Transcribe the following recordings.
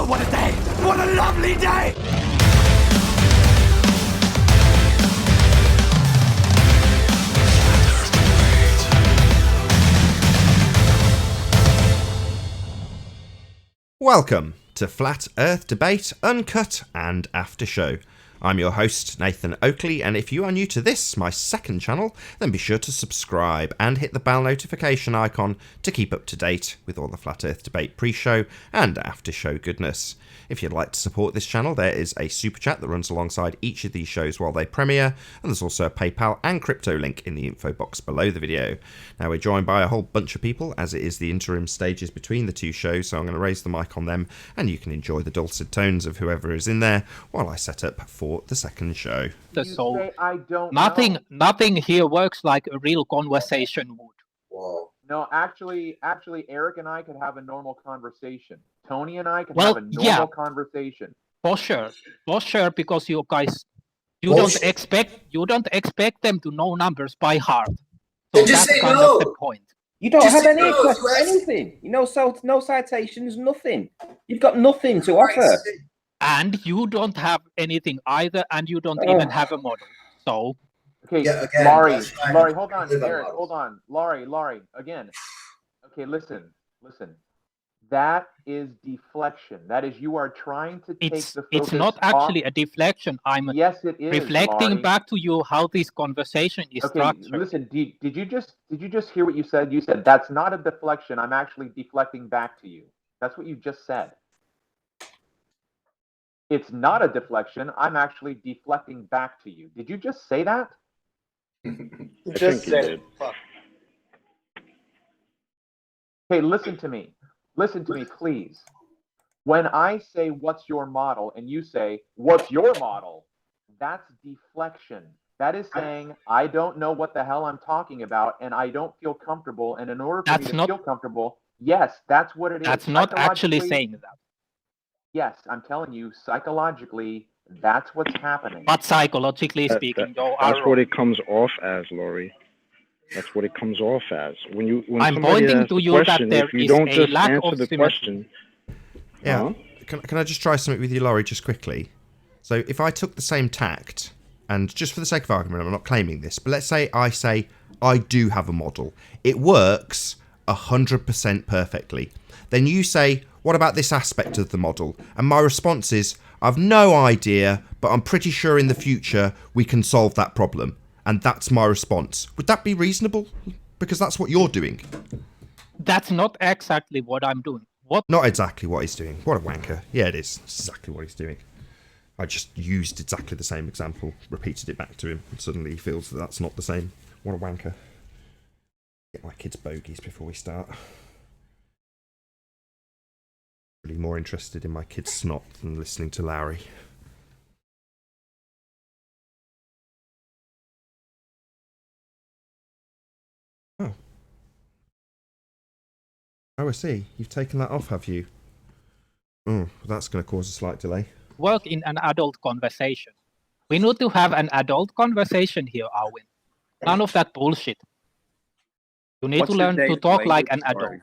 what a day! What a lovely day! Welcome to Flat Earth Debate Uncut and After Show. I'm your host, Nathan Oakley, and if you are new to this, my second channel, then be sure to subscribe and hit the bell notification icon to keep up to date with all the Flat Earth Debate pre-show and after-show goodness. If you'd like to support this channel, there is a super chat that runs alongside each of these shows while they premiere, and there's also a PayPal and crypto link in the info box below the video. Now, we're joined by a whole bunch of people, as it is the interim stages between the two shows, so I'm going to raise the mic on them, and you can enjoy the dulcet tones of whoever is in there while I set up for the second show. So nothing here works like a real conversation would. Whoa. No, actually, Eric and I could have a normal conversation. Tony and I could have a normal conversation. For sure, because you guys, you don't expect them to know numbers by heart. So just that's say kind no. of the point. You don't Just have any no, questions, anything. You know, so no citations, nothing. You've got nothing to offer. And you don't have anything either, and you don't even have a model. So. Okay, Yeah, again, Laurie, hold on, Eric, hold on. Laurie, again. Okay, listen. That is deflection. That is, you are trying to take the focus It's not actually a deflection. I'm yes, it is, reflecting Laurie. back to you how this conversation is structured. Listen, did you just hear what you said? You said, that's not a deflection. I'm actually deflecting back to you. That's what you just said. It's not a deflection. I'm actually deflecting back to you. Did you just say that? Just said it. Okay, listen to me, please. When I say, what's your model, and you say, what's your model? That's deflection. That is saying, I don't know what the hell I'm talking about, and I don't feel comfortable. And in order for me to feel comfortable, yes, that's what it is. That's not actually saying that. Yes, I'm telling you, psychologically, that's what's happening. But psychologically speaking, that's what it comes off as, Laurie. That's what it comes off as. When I'm somebody pointing asks to a you question, that there if you is don't a just lack answer of the symmetry. question. Yeah. Can I just try something with you, Laurie, just quickly? So if I took the same tact, and just for the sake of argument, I'm not claiming this, but let's say I do have a model. It works 100% perfectly. Then you say, what about this aspect of the model? And my response is, I've no idea, but I'm pretty sure in the future we can solve that problem. And that's my response. Would that be reasonable? Because that's what you're doing. That's not exactly what I'm doing. Not exactly what he's doing. What a wanker. Yeah, it is. It's exactly what he's doing. I just used exactly the same example, repeated it back to him, and suddenly he feels that that's not the same. What a wanker. Get my kids bogeys before we start. Really more interested in my kid's snot than listening to Larry. Oh. Oh, I see. You've taken that off, have you? Oh, that's going to cause a slight delay. Work in an adult conversation. We need to have an adult conversation here, Arwin. None of that bullshit. You need to learn to talk like an adult.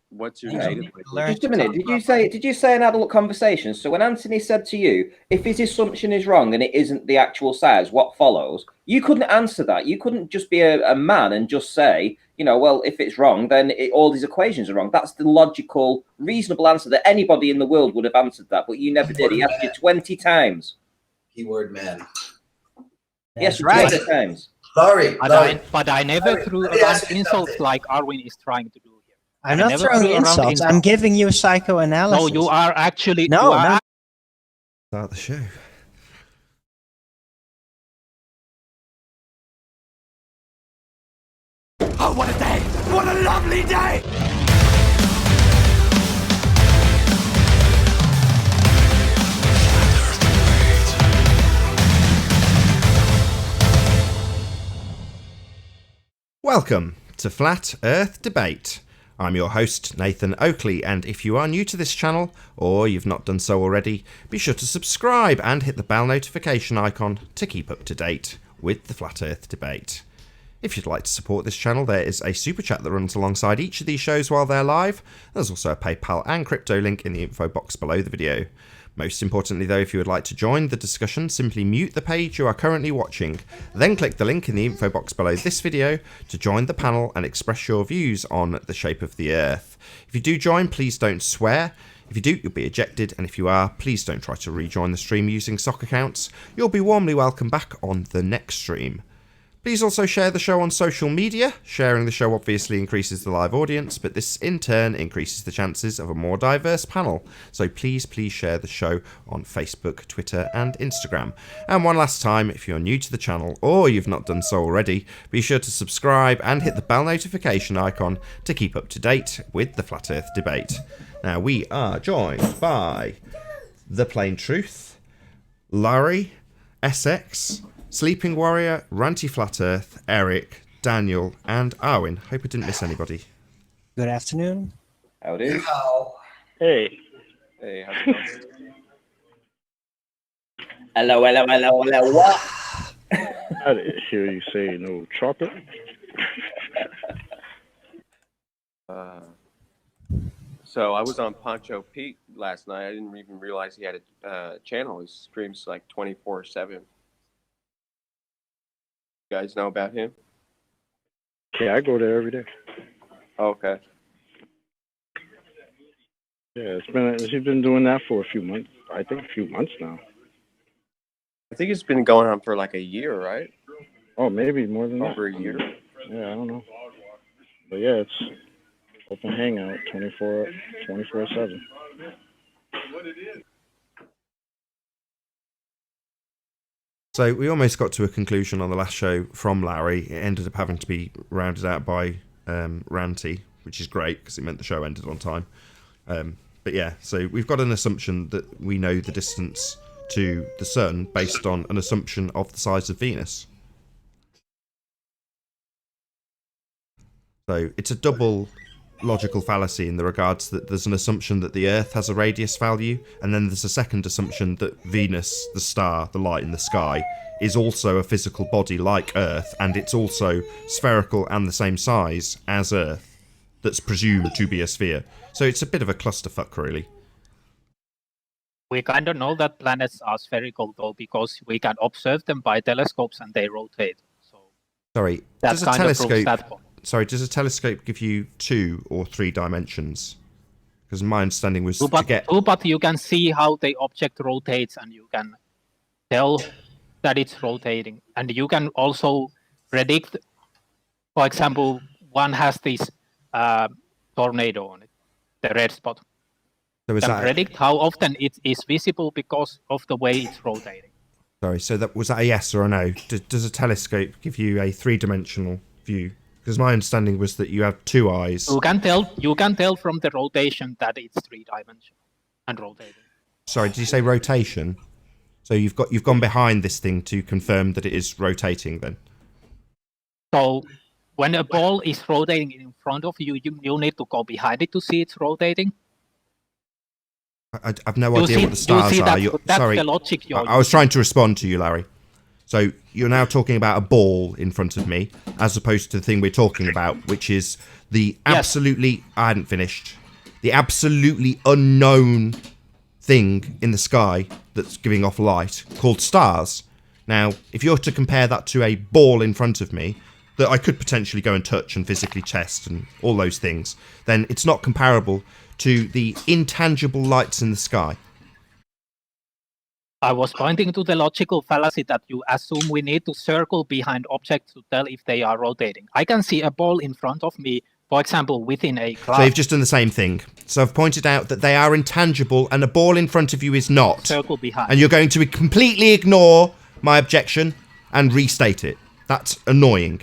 What's your native language? Just a minute. Did you say an adult conversation? So when Anthony said to you, if his assumption is wrong and it isn't the actual size, what follows? You couldn't answer that. You couldn't just be a man and just say, you know, well, if it's wrong, then all these equations are wrong. That's the logical, reasonable answer that anybody in the world would have answered that, but you never did. He asked you 20 times. Keyword man. Yes, right. 20 times. Laurie. But I never threw around insults like Arwin is trying to do here. I'm not throwing insults. I'm giving you psychoanalysis. No, you are actually... No. Start the show. Oh, what a day! What a lovely day! Welcome to Flat Earth Debate. I'm your host, Nathan Oakley, and if you are new to this channel, or you've not done so already, be sure to subscribe and hit the bell notification icon to keep up to date with the Flat Earth Debate. If you'd like to support this channel, there is a super chat that runs alongside each of these shows while they're live. There's also a PayPal and crypto link in the info box below the video. Most importantly though, if you would like to join the discussion, simply mute the page you are currently watching, then click the link in the info box below this video to join the panel and express your views on the shape of the Earth. If you do join, please don't swear. If you do, you'll be ejected, and if you are, please don't try to rejoin the stream using sock accounts. You'll be warmly welcome back on the next stream. Please also share the show on social media. Sharing the show obviously increases the live audience, but this in turn increases the chances of a more diverse panel. So please share the show on Facebook, Twitter and Instagram. And one last time, if you're new to the channel or you've not done so already, be sure to subscribe and hit the bell notification icon to keep up to date with the Flat Earth debate. Now we are joined by The Plain Truth, Larry, SX, Sleeping Warrior, Ranty Flat Earth, Eric, Daniel, and Arwin. Hope I didn't miss anybody. Good afternoon. Howdy. Hey. Hey, how's it going? Hello, what? I didn't hear you say no chocolate. So I was on Poncho Pete last night. I didn't even realize he had a channel. He streams like 24/7. You guys know about him? Yeah, I go there every day. Okay. Yeah, he's been doing that for a few months. I think a few months now. I think it's been going on for like a year, right? Oh, maybe more than that. Over a year. Yeah, I don't know. But yeah, it's open hangout 24/7. So we almost got to a conclusion on the last show from Larry. It ended up having to be rounded out by Ranty, which is great because it meant the show ended on time. But yeah, so we've got an assumption that we know the distance to the sun based on an assumption of the size of Venus. So it's a double logical fallacy in the regards that there's an assumption that the Earth has a radius value, and then there's a second assumption that Venus, the star, the light in the sky, is also a physical body like Earth, and it's also spherical and the same size as Earth, that's presumed to be a sphere. So it's a bit of a clusterfuck, really. We kind of know that planets are spherical, though, because we can observe them by telescopes and they rotate. So sorry, that does a kind of proves telescope? that point. Sorry, does a telescope give you 2 or 3 dimensions? Because my understanding was but you can see how the object rotates, and you can tell that it's rotating, and you can also predict. For example, one has this tornado on it, the red spot. So you can predict how often it is visible because of the way it's rotating. Sorry, so was that a yes or a no? Does a telescope give you a 3-dimensional view? Because my understanding was that you have 2 eyes. You can tell from the rotation that it's 3-dimensional and rotating. Sorry, did you say rotation? So you've gone behind this thing to confirm that it is rotating then? So when a ball is rotating in front of you, you need to go behind it to see it's rotating. I've no idea what the stars are. That's sorry, the logic I was trying to respond to you, Larry. So you're now talking about a ball in front of me, as opposed to the thing we're talking about, which is the absolutely... I hadn't finished. The absolutely unknown thing in the sky that's giving off light, called stars. Now, if you're to compare that to a ball in front of me, that I could potentially go and touch and physically test and all those things, then it's not comparable to the intangible lights in the sky. I was pointing to the logical fallacy that you assume we need to circle behind objects to tell if they are rotating. I can see a ball in front of me, for example, within a cloud. So you've just done the same thing. So I've pointed out that they are intangible and a ball in front of you is not. Circle behind. And you're going to completely ignore my objection and restate it. That's annoying.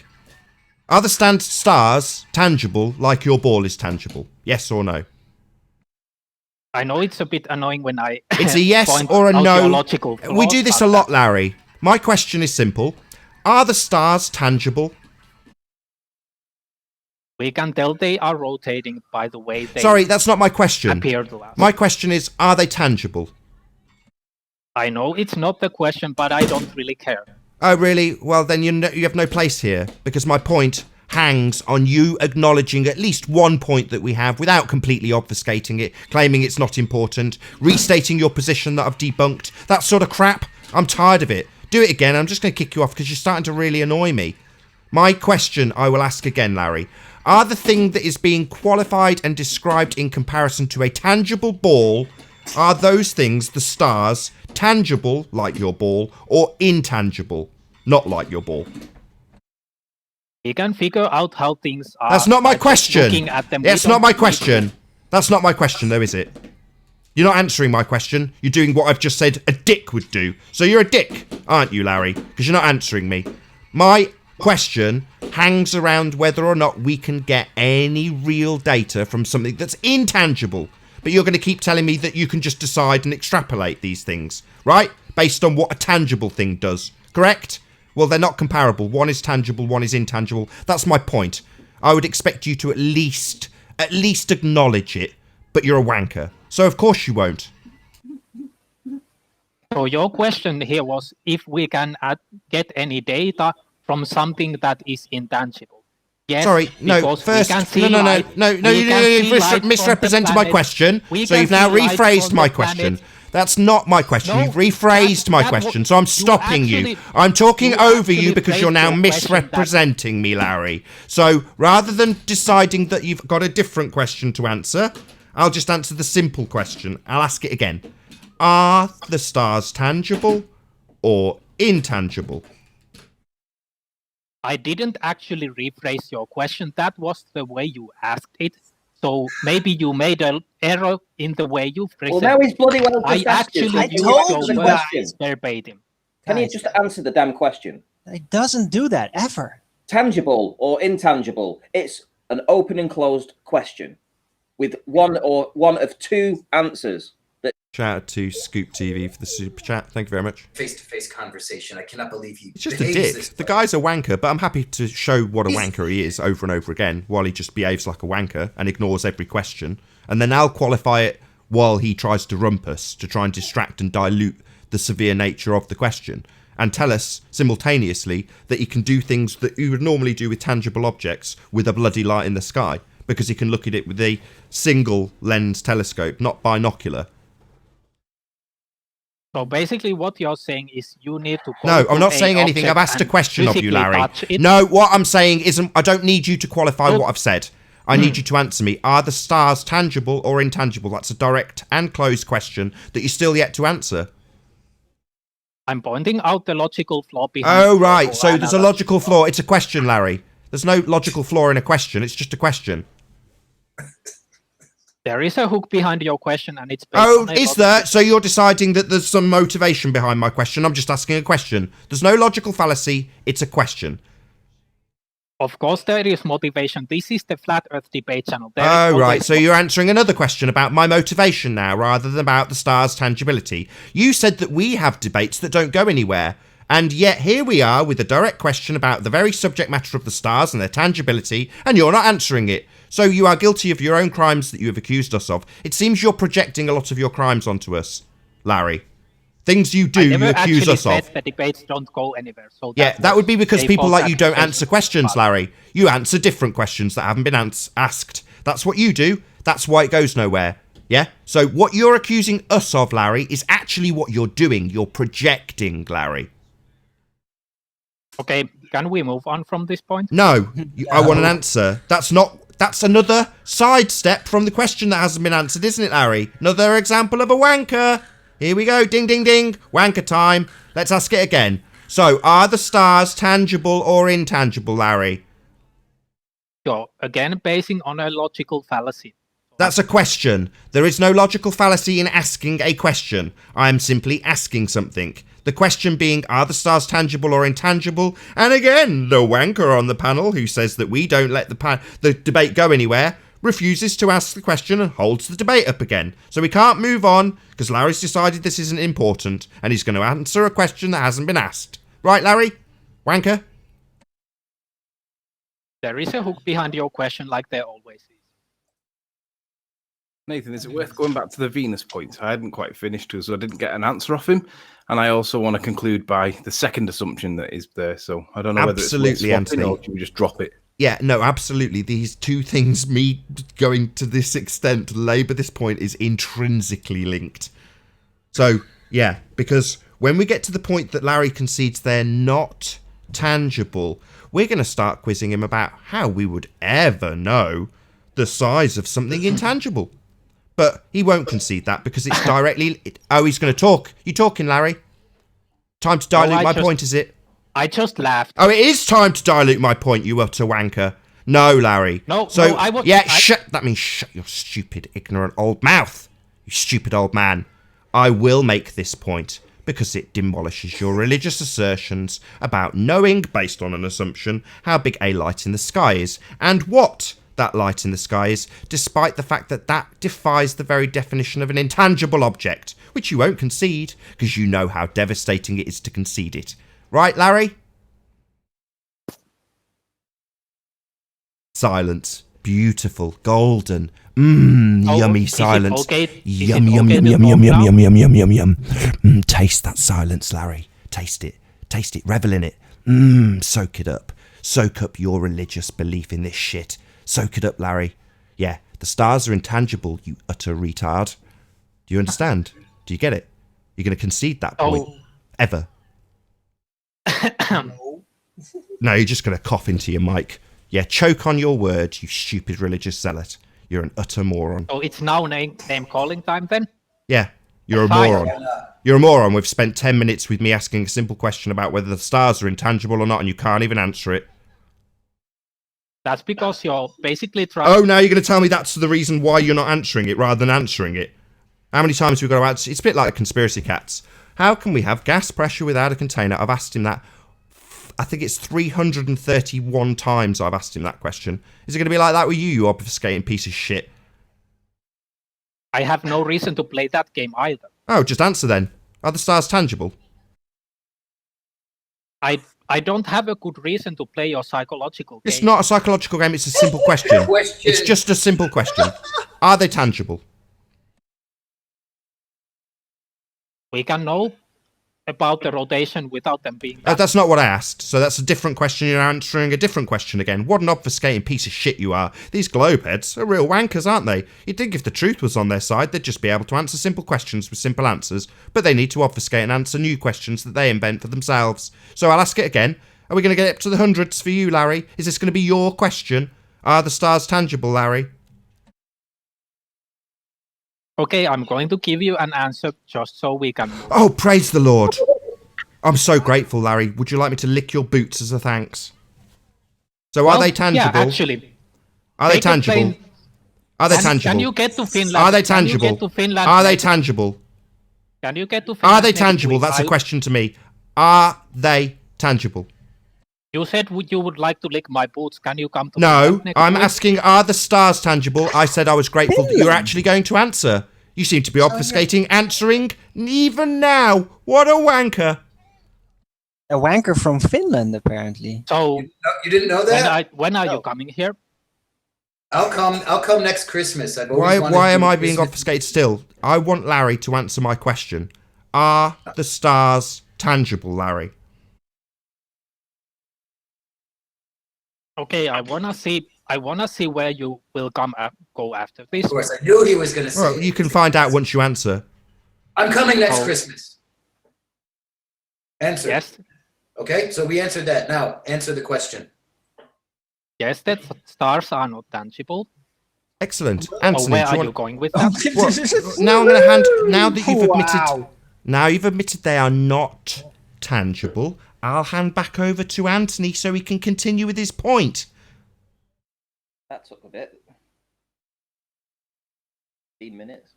Are the stars tangible like your ball is tangible? Yes or no? I know it's a bit annoying when I it's a yes or a no. We do this a lot, Larry. My question is simple. Are the stars tangible? We can tell they are rotating by the way they... Sorry, that's not my question. Appear to us. My question is, are they tangible? I know it's not the question, but I don't really care. Oh, really? Well, then you have no place here, because my point hangs on you acknowledging at least one point that we have without completely obfuscating it, claiming it's not important, restating your position that I've debunked, that sort of crap. I'm tired of it. Do it again. I'm just going to kick you off because you're starting to really annoy me. My question I will ask again, Larry. Are the thing that is being qualified and described in comparison to a tangible ball, are those things, the stars, tangible, like your ball, or intangible, not like your ball? We can figure out how things are. That's not my by just question. looking at them. That's not my question. That's not my question, though, is it? You're not answering my question. You're doing what I've just said a dick would do. So you're a dick, aren't you, Larry? Because you're not answering me. My question hangs around whether or not we can get any real data from something that's intangible. But you're going to keep telling me that you can just decide and extrapolate these things, right? Based on what a tangible thing does, correct? Well, they're not comparable. One is tangible, one is intangible. That's my point. I would expect you to at least acknowledge it, but you're a wanker. So of course you won't. So your question here was if we can get any data from something that is intangible. Yes. Sorry, no. First, no. You misrepresented my question. So you've now rephrased my question. That's not my question. You've rephrased my question, so I'm stopping you. I'm talking over you because you're now misrepresenting me, Larry. So rather than deciding that you've got a different question to answer, I'll just answer the simple question. I'll ask it again. Are the stars tangible or intangible? I didn't actually rephrase your question. That was the way you asked it. So maybe you made an error in the way you phrased it. Well, now he's bloody well just asked you. I told you guys verbatim. Can you just answer the damn question? It doesn't do that, ever. Tangible or intangible? It's an open and closed question with one of two answers. Shout out to Scoop TV for the super chat. Thank you very much. Face-to-face conversation. I cannot believe he. It's just a dick. The guy's a wanker, but I'm happy to show what a wanker he is over and over again while he just behaves like a wanker and ignores every question. And then I'll qualify it while he tries to rump us to try and distract and dilute the severe nature of the question. And tell us simultaneously that he can do things that you would normally do with tangible objects with a bloody light in the sky. Because he can look at it with a single lens telescope, not binocular. So basically what you're saying is you need to... No, I'm not saying anything. I've asked a question of you, Larry. No, what I'm saying isn't... I don't need you to qualify what I've said. I need you to answer me. Are the stars tangible or intangible? That's a direct and closed question that you're still yet to answer. I'm pointing out the logical flaw behind... Oh, right. So there's a logical flaw. It's a question, Larry. There's no logical flaw in a question. It's just a question. There is a hook behind your question, and it's... Oh, is there? So you're deciding that there's some motivation behind my question? I'm just asking a question. There's no logical fallacy. It's a question. Of course there is motivation. This is the Flat Earth Debate channel. Oh, right. So you're answering another question about my motivation now, rather than about the stars' tangibility. You said that we have debates that don't go anywhere. And yet here we are with a direct question about the very subject matter of the stars and their tangibility, and you're not answering it. So you are guilty of your own crimes that you have accused us of. It seems you're projecting a lot of your crimes onto us, Larry. Things you do, you accuse us of. The debates don't go anywhere. So yeah, that would be because people like you don't answer questions, Larry. You answer different questions that haven't been asked. That's what you do. That's why it goes nowhere. Yeah? So what you're accusing us of, Larry, is actually what you're doing. You're projecting, Larry. Okay, can we move on from this point? No, I want an answer. That's another sidestep from the question that hasn't been answered, isn't it, Larry? Another example of a wanker. Here we go. Ding, ding, ding. Wanker time. Let's ask it again. So, are the stars tangible or intangible, Larry? So, again, basing on a logical fallacy. That's a question. There is no logical fallacy in asking a question. I am simply asking something. The question being, are the stars tangible or intangible? And again, the wanker on the panel who says that we don't let the debate go anywhere refuses to ask the question and holds the debate up again. So we can't move on because Larry's decided this isn't important and he's going to answer a question that hasn't been asked. Right, Larry? Wanker? There is a hook behind your question like there always is. Nathan, is it worth going back to the Venus point? I hadn't quite finished, so I didn't get an answer off him. And I also want to conclude by the second assumption that is there. So I don't know whether it's worth swapping or do we just drop it? Yeah, no, absolutely. These two things, me going to this extent to labour this point, is intrinsically linked. So, yeah, because when we get to the point that Larry concedes they're not tangible, we're going to start quizzing him about how we would ever know the size of something intangible. But he won't concede that because it's directly... Oh, he's going to talk. You talking, Larry? Time to dilute my point, is it? I just laughed. Oh, it is time to dilute my point, you utter wanker. No, Larry. No, so, no, I was... Yeah, shut... That means shut your stupid, ignorant old mouth. You stupid old man. I will make this point because it demolishes your religious assertions about knowing, based on an assumption, how big a light in the sky is and what that light in the sky is, despite the fact that that defies the very definition of an intangible object, which you won't concede because you know how devastating it is to concede it. Right, Larry? Silence. Beautiful. Golden. Yummy silence. Okay? Yum, yum, yum, yum, yum, yum, yum, yum, yum, yum, yum. Taste that silence, Larry. Taste it. Taste it. Revel in it. Soak it up. Soak up your religious belief in this shit. Soak it up, Larry. Yeah, the stars are intangible, you utter retard. Do you understand? Do you get it? You're going to concede that point. Ever. No, you're just going to cough into your mic. Yeah, choke on your words, you stupid religious zealot. You're an utter moron. Oh, it's now name calling time then? Yeah, you're a moron. You're a moron. We've spent 10 minutes with me asking a simple question about whether the stars are intangible or not, and you can't even answer it. That's because you're basically trying... Oh, now you're going to tell me that's the reason why you're not answering it rather than answering it. How many times have we got to answer? It's a bit like conspiracy cats. How can we have gas pressure without a container? I've asked him that. I think it's 331 times I've asked him that question. Is it going to be like that with you, you obfuscating piece of shit? I have no reason to play that game either. Oh, just answer then. Are the stars tangible? I don't have a good reason to play your psychological game. It's not a psychological game, it's a simple question. It's just a simple question. Are they tangible? We can know about the rotation without them being... That's not what I asked. So that's a different question. You're answering a different question again. What an obfuscating piece of shit you are. These globeheads are real wankers, aren't they? You'd think if the truth was on their side, they'd just be able to answer simple questions with simple answers. But they need to obfuscate and answer new questions that they invent for themselves. So I'll ask it again. Are we going to get up to the hundreds for you, Larry? Is this going to be your question? Are the stars tangible, Larry? Okay, I'm going to give you an answer just so we can... Oh, praise the Lord. I'm so grateful, Larry. Would you like me to lick your boots as a thanks? So are they tangible? Yeah, actually. Are they tangible? Are they tangible? Can you get to Finland? Are they tangible? Are they tangible? Can you get to Finland? Are they tangible? That's a question to me. Are they tangible? You said you would like to lick my boots. Can you come to No, I'm asking, are the stars tangible? I said I was grateful that you're actually going to answer. You seem to be obfuscating, answering, even now. What a wanker. A wanker from Finland, apparently. So You didn't know that? When are you coming here? I'll come next Christmas. Why am I being obfuscated still? I want Larry to answer my question. Are the stars tangible, Larry? Okay, I wanna see where you will go after this. Of course, I knew he was gonna say. Well, you can find out once you answer. I'm coming next Christmas. Answer. Yes. Okay, so we answered that. Now, answer the question. Yes, that stars are not tangible. Excellent, Anthony. Where are you going with that? Now I'm going to hand. Now that you've admitted, now you've admitted they are not tangible. I'll hand back over to Anthony so he can continue with his point. That took a bit. 15 minutes.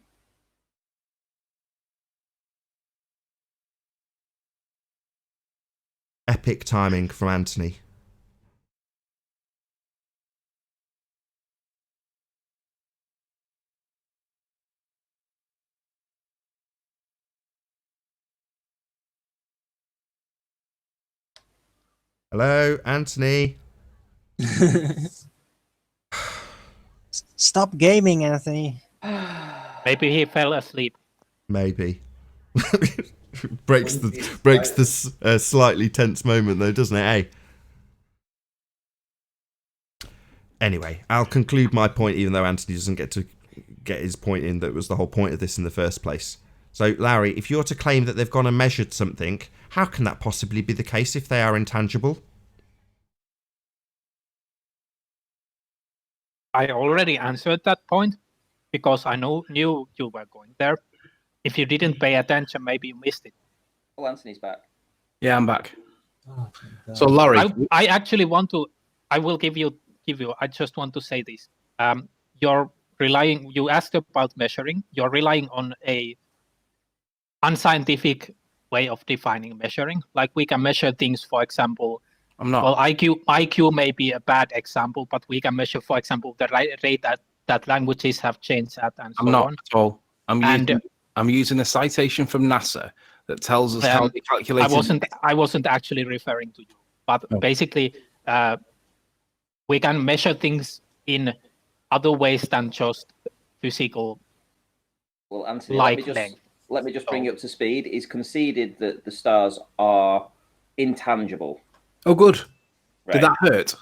Epic timing from Anthony. Hello, Anthony. Stop gaming, Anthony. Maybe he fell asleep. Maybe. breaks the slightly tense moment though, doesn't it? Eh? Anyway, I'll conclude my point, even though Anthony doesn't get to get his point in. That was the whole point of this in the first place. So, Larry, if you're to claim that they've gone and measured something, how can that possibly be the case if they are intangible? I already answered that point because I knew you were going there. If you didn't pay attention, maybe you missed it. Oh, Anthony's back. Yeah, I'm back. So, Laurie, I actually want to. I will give you. I just want to say this. You're relying. You asked about measuring. You're relying on a unscientific way of defining measuring. Like we can measure things, for example. I'm not. Well, IQ may be a bad example, but we can measure, for example, the rate that languages have changed at, and so on. I'm not at all. I'm using a citation from NASA that tells us how they calculated. I wasn't actually referring to you, but basically, we can measure things in other ways than just physical. Well, Anthony, let me just bring you up to speed. He's conceded that the stars are intangible. Oh, good. Right. Did that hurt?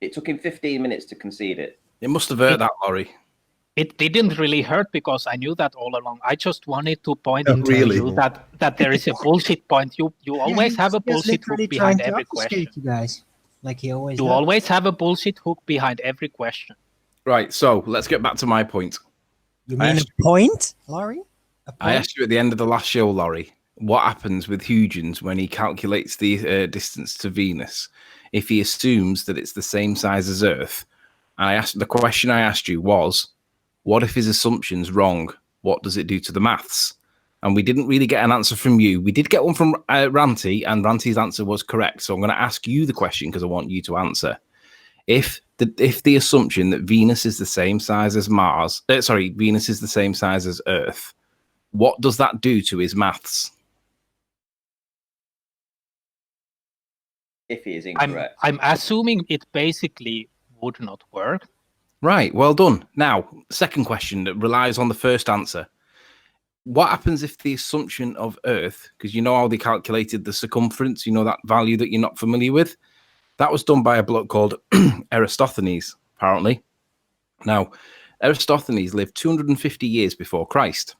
It took him 15 minutes to concede it. It must have hurt that, Laurie. It didn't really hurt because I knew that all along. I just wanted to point out to you that there is a bullshit point. You always have a bullshit hook behind every question. You guys, like he always. You always have a bullshit hook behind every question. Right. So let's get back to my point. You mean a point, Laurie? I asked you at the end of the last show, Laurie, what happens with Huygens when he calculates the distance to Venus if he assumes that it's the same size as Earth? And the question I asked you was, what if his assumption's wrong? What does it do to the maths? And we didn't really get an answer from you. We did get one from Ranty, and Ranty's answer was correct. So I'm going to ask you the question because I want you to answer. If the assumption that Venus is the same size as Venus is the same size as Earth, what does that do to his maths? If he is incorrect. I'm assuming it basically would not work. Right, well done. Now, second question that relies on the first answer. What happens if the assumption of Earth, because you know how they calculated the circumference, you know that value that you're not familiar with? That was done by a bloke called Eratosthenes, apparently. Now, Eratosthenes lived 250 years before Christ.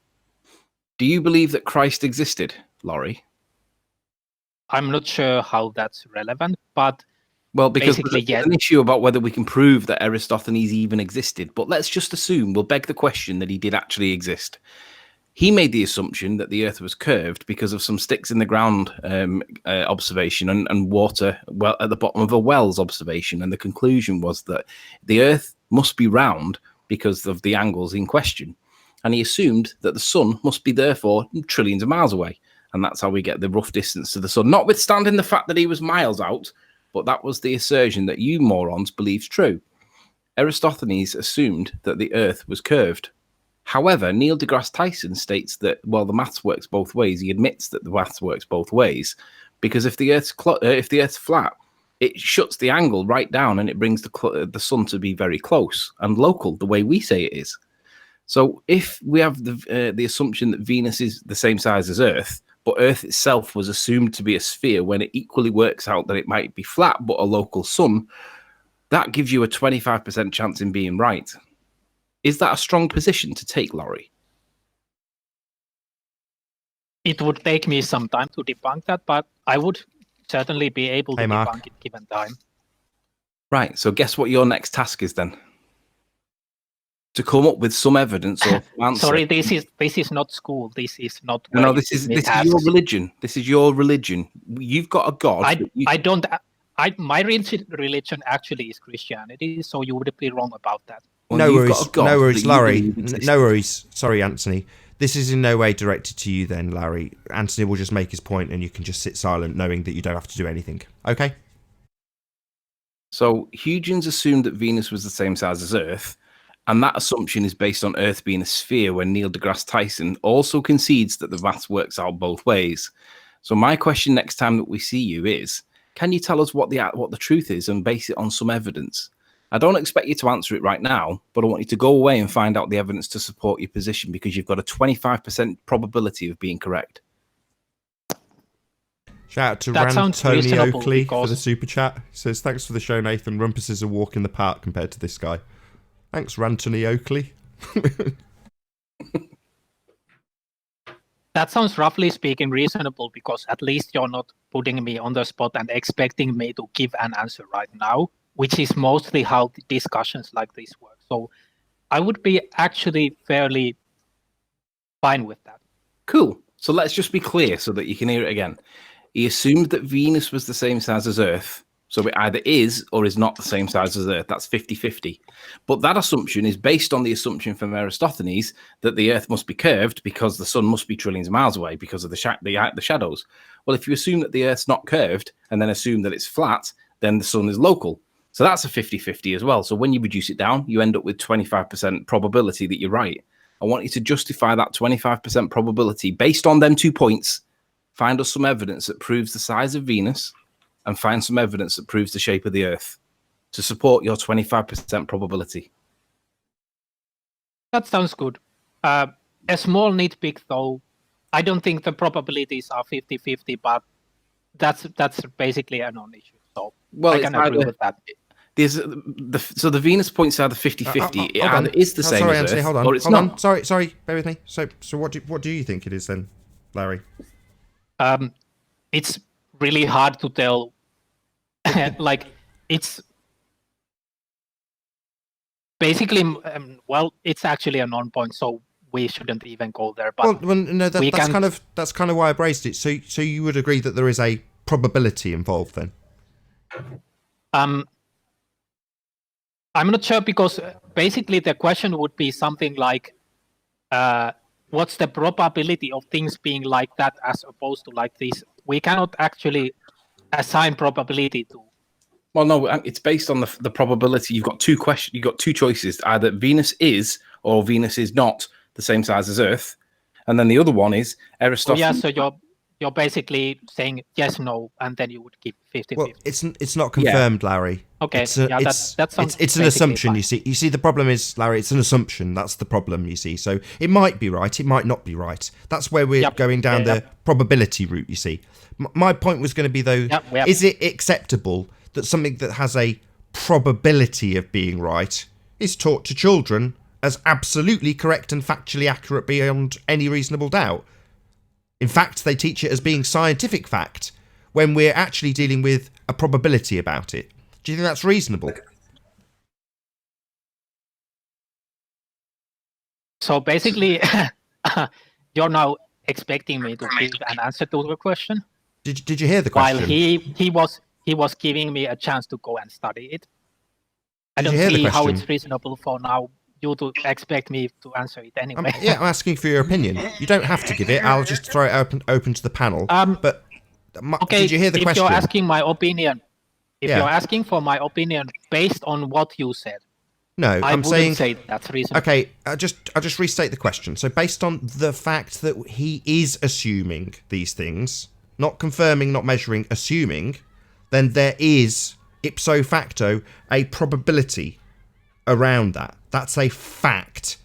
Do you believe that Christ existed, Laurie? I'm not sure how that's relevant, but well, because there's an issue about whether we can prove that Eratosthenes even existed. But let's just assume, we'll beg the question that he did actually exist. He made the assumption that the Earth was curved because of some sticks in the ground observation and water at the bottom of a well's observation. And the conclusion was that the Earth must be round because of the angles in question. And he assumed that the sun must be therefore trillions of miles away. And that's how we get the rough distance to the sun, notwithstanding the fact that he was miles out. But that was the assertion that you morons believed true. Eratosthenes assumed that the Earth was curved. However, Neil deGrasse Tyson states that, well, the maths works both ways. He admits that the maths works both ways, because if the Earth's flat, it shuts the angle right down and it brings the sun to be very close and local, the way we say it is. So if we have the assumption that Venus is the same size as Earth, but Earth itself was assumed to be a sphere when it equally works out that it might be flat but a local sun, that gives you a 25% chance in being right. Is that a strong position to take, Laurie? It would take me some time to debunk that, but I would certainly be able to debunk it given time. Right, so guess what your next task is then? To come up with some evidence or answer. Sorry, this is not school. This is not. No, this is your religion. This is your religion. You've got a god. My religion actually is Christianity, so you would be wrong about that. Well, no worries, Larry. No worries. Sorry, Anthony. This is in no way directed to you then, Larry. Anthony will just make his point and you can just sit silent knowing that you don't have to do anything. Okay? So Huygens assumed that Venus was the same size as Earth, and that assumption is based on Earth being a sphere when Neil deGrasse Tyson also concedes that the maths works out both ways. So my question next time that we see you is, can you tell us what the truth is and base it on some evidence? I don't expect you to answer it right now, but I want you to go away and find out the evidence to support your position because you've got a 25% probability of being correct. Shout out to That sounds Tony reasonable Oakley for because- the super chat. He says, thanks for the show, Nathan. Rumpus is a walk in the park compared to this guy. Thanks, Rantony Oakley. That sounds roughly speaking reasonable because at least you're not putting me on the spot and expecting me to give an answer right now, which is mostly how the discussions like this work. So I would be actually fairly fine with that. Cool. So let's just be clear so that you can hear it again. He assumed that Venus was the same size as Earth. So it either is or is not the same size as Earth. That's 50-50. But that assumption is based on the assumption from Aristophanes that the Earth must be curved because the sun must be trillions of miles away because of the shadows. Well, if you assume that the Earth's not curved and then assume that it's flat, then the sun is local. So that's a 50-50 as well. So when you reduce it down, you end up with 25% probability that you're right. I want you to justify that 25% probability based on them 2 points. Find us some evidence that proves the size of Venus and find some evidence that proves the shape of the Earth to support your 25% probability. That sounds good. A small nitpick, though. I don't think the probabilities are 50-50, but that's basically a non-issue. So Well, I can agree with that. So the Venus points are the 50-50. It either is the same sorry, as Anthony, Earth, hold on. or it's hold not. on. Sorry, bear with me. So what do you think it is then, Larry? It's really hard to tell. Like, it's basically, it's actually a non-point, so we shouldn't even go there. But No, that's kind of why I braced it. So you would agree that there is a probability involved then? I'm not sure because basically the question would be something like, what's the probability of things being like that as opposed to like this? We cannot actually assign probability to. Well, no, it's based on the probability. You've got two choices: either Venus is or Venus is not the same size as Earth, and then the other one is Aristophanes. Oh, yeah, so you're basically saying yes, no, and then you would give 50-50. Well, it's not confirmed, Larry. Okay, it's an assumption. fine. You see, the problem is, Larry, it's an assumption. That's the problem. You see, so it might be right, it might not be right. That's where we're going down the probability route. You see, my point was going to be though: is it acceptable that something that has a probability of being right is taught to children as absolutely correct and factually accurate beyond any reasonable doubt? In fact, they teach it as being scientific fact when we're actually dealing with a probability about it. Do you think that's reasonable? So basically, you're now expecting me to give an answer to the question? Did you hear the question? While he was giving me a chance to go and study it. I don't see how it's reasonable for now you to expect me to answer it anyway. I'm asking for your opinion. You don't have to give it. I'll just throw it open to the panel. But did you hear the question? If you're asking my opinion, you're asking for my opinion based on what you said, no, I I'm wouldn't saying say that's reasonable. Okay, I'll just restate the question. So based on the fact that he is assuming these things, not confirming, not measuring, assuming, then there is ipso facto a probability around that. That's a fact.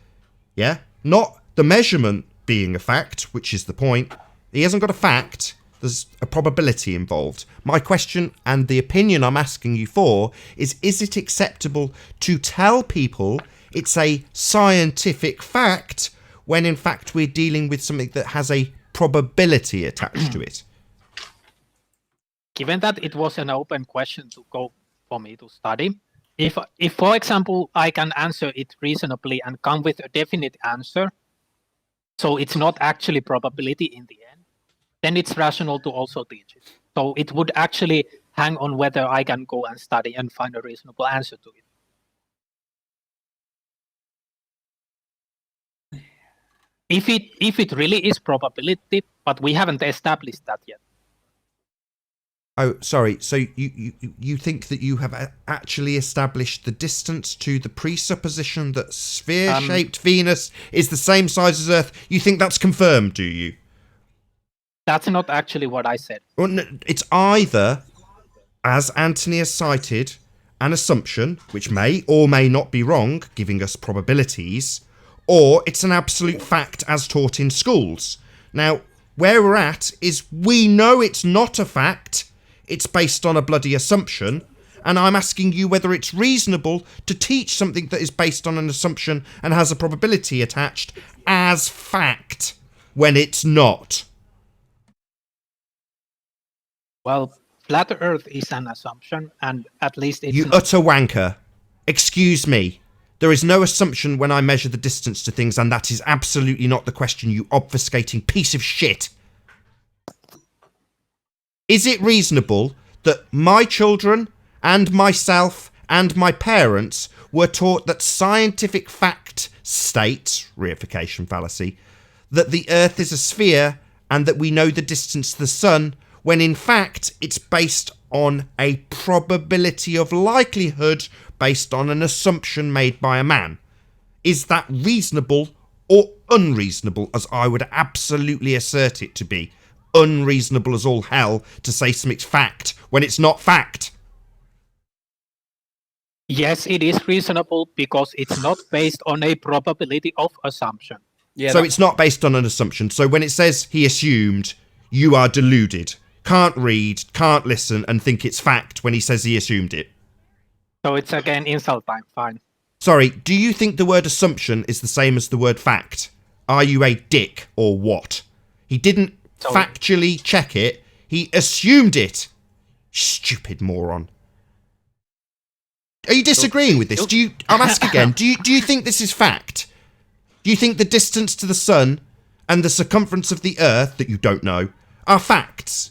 Yeah? Not the measurement being a fact, which is the point. He hasn't got a fact. There's a probability involved. My question and the opinion I'm asking you for is it acceptable to tell people it's a scientific fact when in fact we're dealing with something that has a probability attached to it? Given that it was an open question to go for me to study, if for example, I can answer it reasonably and come with a definite answer, so it's not actually probability in the end, then it's rational to also teach it. So it would actually hang on whether I can go and study and find a reasonable answer to it. If it really is probability, but we haven't established that yet. Oh, sorry. So you think that you have actually established the distance to the presupposition that sphere-shaped Venus is the same size as Earth? You think that's confirmed, do you? That's not actually what I said. Well, no, it's either, as Anthony has cited, an assumption, which may or may not be wrong, giving us probabilities, or it's an absolute fact as taught in schools. Now, where we're at is we know it's not a fact, it's based on a bloody assumption, and I'm asking you whether it's reasonable to teach something that is based on an assumption and has a probability attached as fact when it's not. Well, flat Earth is an assumption, and at least it's You not. utter wanker. Excuse me. There is no assumption when I measure the distance to things, and that is absolutely not the question, you obfuscating piece of shit. Is it reasonable that my children and myself and my parents were taught that scientific fact states, reification fallacy, that the Earth is a sphere and that we know the distance to the sun, when in fact it's based on a probability of likelihood based on an assumption made by a man? Is that reasonable or unreasonable, as I would absolutely assert it to be? Unreasonable as all hell to say something's fact when it's not fact. Yes, it is reasonable because it's not based on a probability of assumption. Yeah, so it's not based on an assumption. So when it says he assumed, you are deluded. Can't read, can't listen, and think it's fact when he says he assumed it. So it's again insult time, fine. Sorry, do you think the word assumption is the same as the word fact? Are you a dick or what? He didn't factually check it, he assumed it. Stupid moron. Are you disagreeing with this? I'm asking again, do you think this is fact? Do you think the distance to the sun and the circumference of the earth, that you don't know, are facts?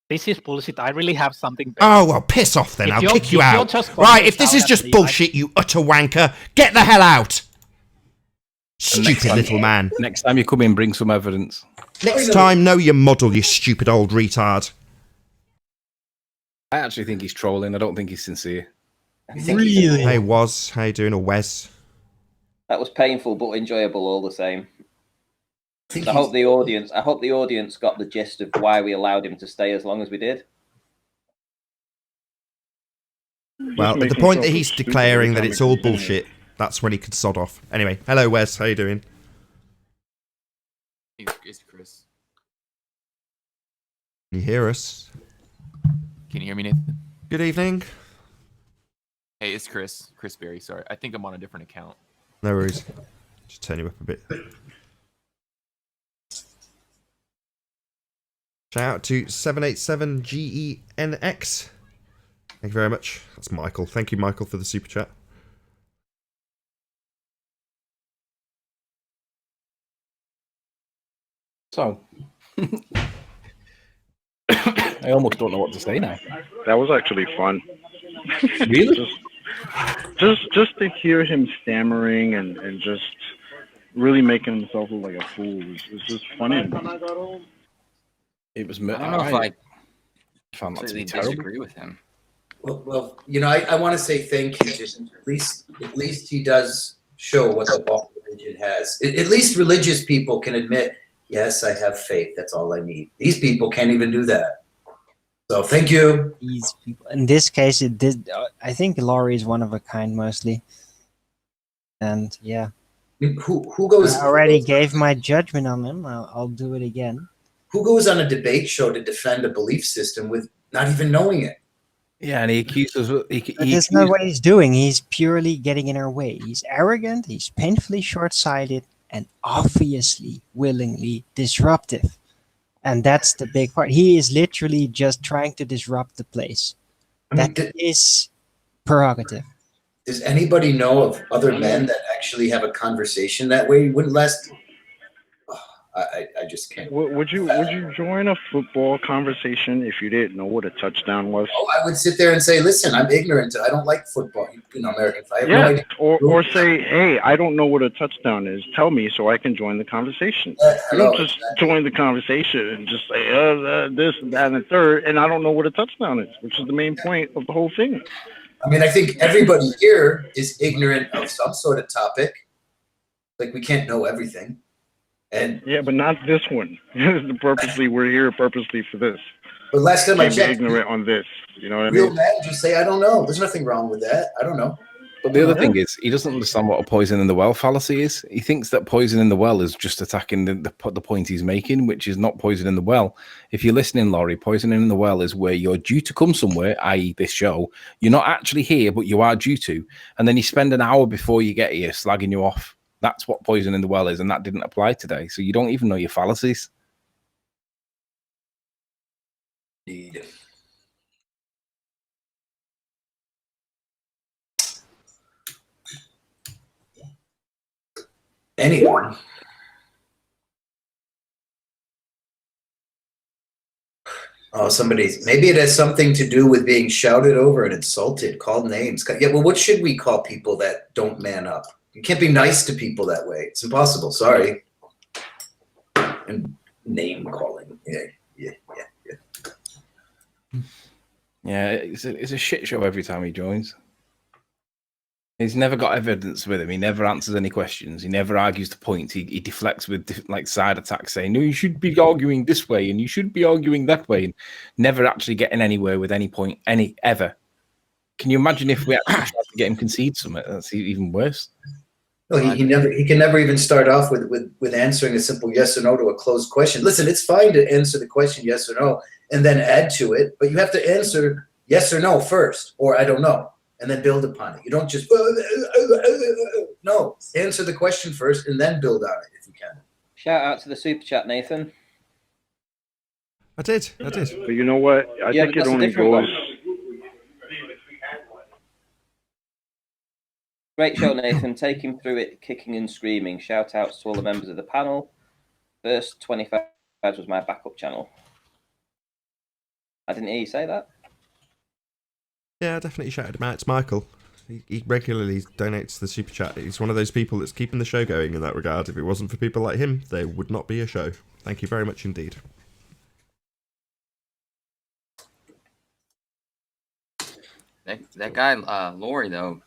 This is bullshit. I really have something better. Oh, well, piss off then. I'll kick you out. Right, if this is just bullshit, you utter wanker, get the hell out. Stupid little man. Next time you come in, bring some evidence. Next time, know your model, you stupid old retard. I actually think he's trolling. I don't think he's sincere. Really? Hey, Woz. How you doing? Or Wes? That was painful but enjoyable all the same. I hope the audience got the gist of why we allowed him to stay as long as we did. Well, at the point that he's declaring that it's all bullshit, that's when he could sod off. Anyway, hello Wes, how you doing? It's Chris. Can you hear us? Can you hear me, Nathan? Good evening. Hey, it's Chris. Chris Berry, sorry. I think I'm on a different account. No worries. Just turn you up a bit. Shout out to 787GENX. Thank you very much. That's Michael. Thank you, Michael, for the super chat. So, I almost don't know what to say now. That was actually fun. Really? just to hear him stammering and just really making himself look like a fool is just funny. It was. I don't know if I found that to be completely terrible. disagree with him. Well, you know, I want to say thank you. Just at least he does show what the ball religion has. At least religious people can admit, yes, I have faith. That's all I need. These people can't even do that. So thank you. These people. In this case, it did. I think Laurie is one of a kind mostly. And yeah, Who goes? I already gave my judgment on him. I'll do it again. Who goes on a debate show to defend a belief system with not even knowing it? Yeah, and he accuses. That's not what he's doing. He's purely getting in our way. He's arrogant. He's painfully short-sighted and obviously, willingly disruptive. And that's the big part. He is literally just trying to disrupt the place. That is prerogative. Does anybody know of other men that actually have a conversation that way? It wouldn't last. Oh, I just can't. Would you join a football conversation if you didn't know what a touchdown was? Oh, I would sit there and say, "Listen, I'm ignorant. I don't like football. You know, American football. I have no Yeah, idea." or say, "Hey, I don't know what a touchdown is. Tell me so I can join the conversation." You don't just join the conversation and just say this and that and the third, and I don't know what a touchdown is, which is the main point of the whole thing. I mean, I think everybody here is ignorant of some sort of topic. Like we can't know everything. And yeah, but not this one. Purposely, we're here purposely for this. But last time I Can't be checked, ignorant on this. You know what I real mean? men just say, I don't know. There's nothing wrong with that. I don't know. But the other thing is, he doesn't understand what a poison in the well fallacy is. He thinks that poison in the well is just attacking the point he's making, which is not poison in the well. If you're listening, Laurie, poison in the well is where you're due to come somewhere, i.e. this show. You're not actually here, but you are due to. And then you spend an hour before you get here slagging you off. That's what poison in the well is, and that didn't apply today. So you don't even know your fallacies. Indeed. Anyone. Oh, maybe it has something to do with being shouted over and insulted, called names. Yeah, well, what should we call people that don't man up? You can't be nice to people that way. It's impossible. Sorry. And name calling. Yeah. Yeah, it's a shit show every time he joins. He's never got evidence with him. He never answers any questions. He never argues the point. He deflects with like side attacks, saying, "No, you should be arguing this way, and you should be arguing that way," and never actually getting anywhere with any point, ever. Can you imagine if we actually tried to get him concede something? That's even worse. No, he can never even start off with answering a simple yes or no to a closed question. Listen, it's fine to answer the question yes or no and then add to it, but you have to answer yes or no first, or I don't know, and then build upon it. You don't just no. Answer the question first and then build on it if you can. Shout out to the super chat, Nathan. I did. But you know what? I think it only goes. Great show, Nathan. Take him through it, kicking and screaming. Shout outs to all the members of the panel. First 25 was my backup channel. I didn't hear you say that. Yeah, I definitely shouted him out. It's Michael. He regularly donates to the super chat. He's one of those people that's keeping the show going in that regard. If it wasn't for people like him, there would not be a show. Thank you very much indeed. That guy, Laurie, though,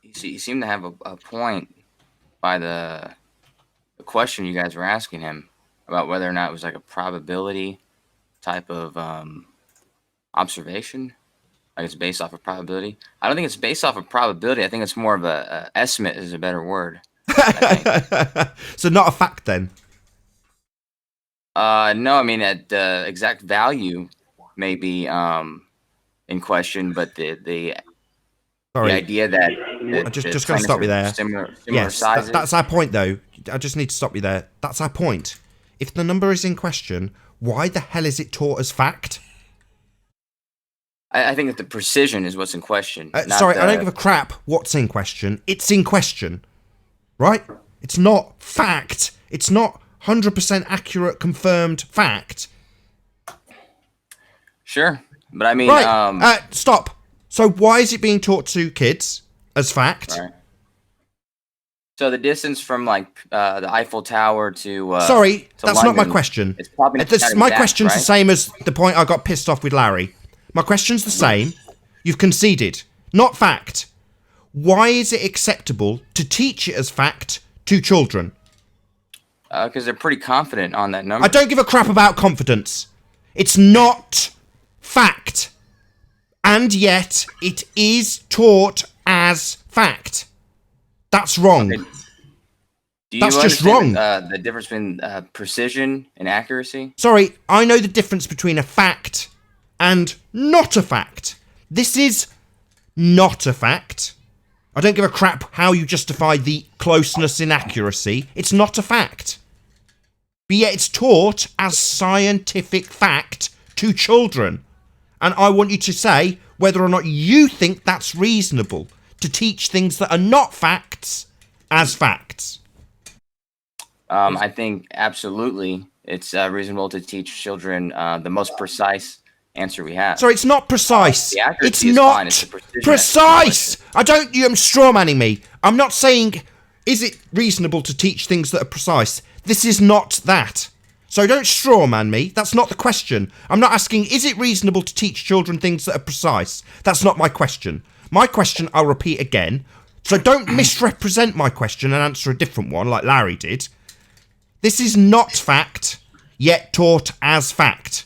he seemed to have a point by the question you guys were asking him about whether or not it was like a probability type of observation. Like it's based off of probability. I don't think it's based off of probability. I think it's more of a estimate is a better word. So not a fact then? No, I mean the exact value may be in question, but the idea that I just going to stop you there. Similar yes, sizes. That's our point, though. I just need to stop you there. That's our point. If the number is in question, why the hell is it taught as fact? I think that the precision is what's in question. Sorry, I don't give a crap what's in question. It's in question, right? It's not fact. It's not 100% accurate, confirmed fact. Sure, but I mean... Right, stop. So why is it being taught to kids as fact? Right. So the distance from like the Eiffel Tower to sorry, to that's London, not my question. It's probably not my exact, question's right? the same as the point I got pissed off with Larry. My question's the same. You've conceded. Not fact. Why is it acceptable to teach it as fact to children? Because they're pretty confident on that number. I don't give a crap about confidence. It's not fact. And yet, it is taught as fact. That's wrong. Okay. Do you That's just understand, wrong. The difference between precision and accuracy? Sorry, I know the difference between a fact and not a fact. This is not a fact. I don't give a crap how you justify the closeness in accuracy. It's not a fact. But yet it's taught as scientific fact to children. And I want you to say whether or not you think that's reasonable to teach things that are not facts as facts. I think absolutely it's reasonable to teach children the most precise answer we have. Sorry, it's not precise. The accuracy It's is not fine. It's the precision precise. I'm strawmanning me. I'm not saying, is it reasonable to teach things that are precise? This is not that. So don't strawman me. That's not the question. I'm not asking, is it reasonable to teach children things that are precise? That's not my question. My question, I'll repeat again. So don't misrepresent my question and answer a different one like Larry did. This is not fact, yet taught as fact.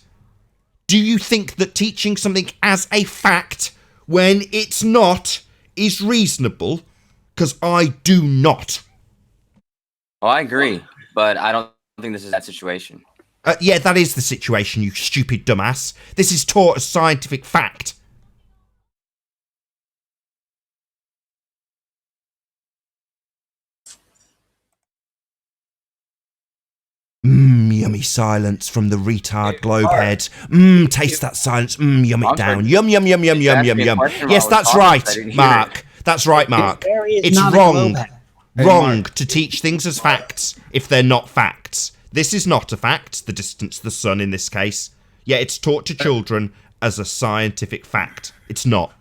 Do you think that teaching something as a fact when it's not is reasonable? Because I do not. Well, I agree, but I don't think this is that situation. Yeah, that is the situation, you stupid dumbass. This is taught as scientific fact. Yummy silence from the retard globe head. Taste that silence. Yum it down. Yum, yum, yum, yum, yum, yum, yum. Yes, that's right, Mark. That's right, Mark. It's wrong. Wrong to teach things as facts if they're not facts. This is not a fact, the distance to the sun in this case. Yet it's taught to children as a scientific fact. It's not.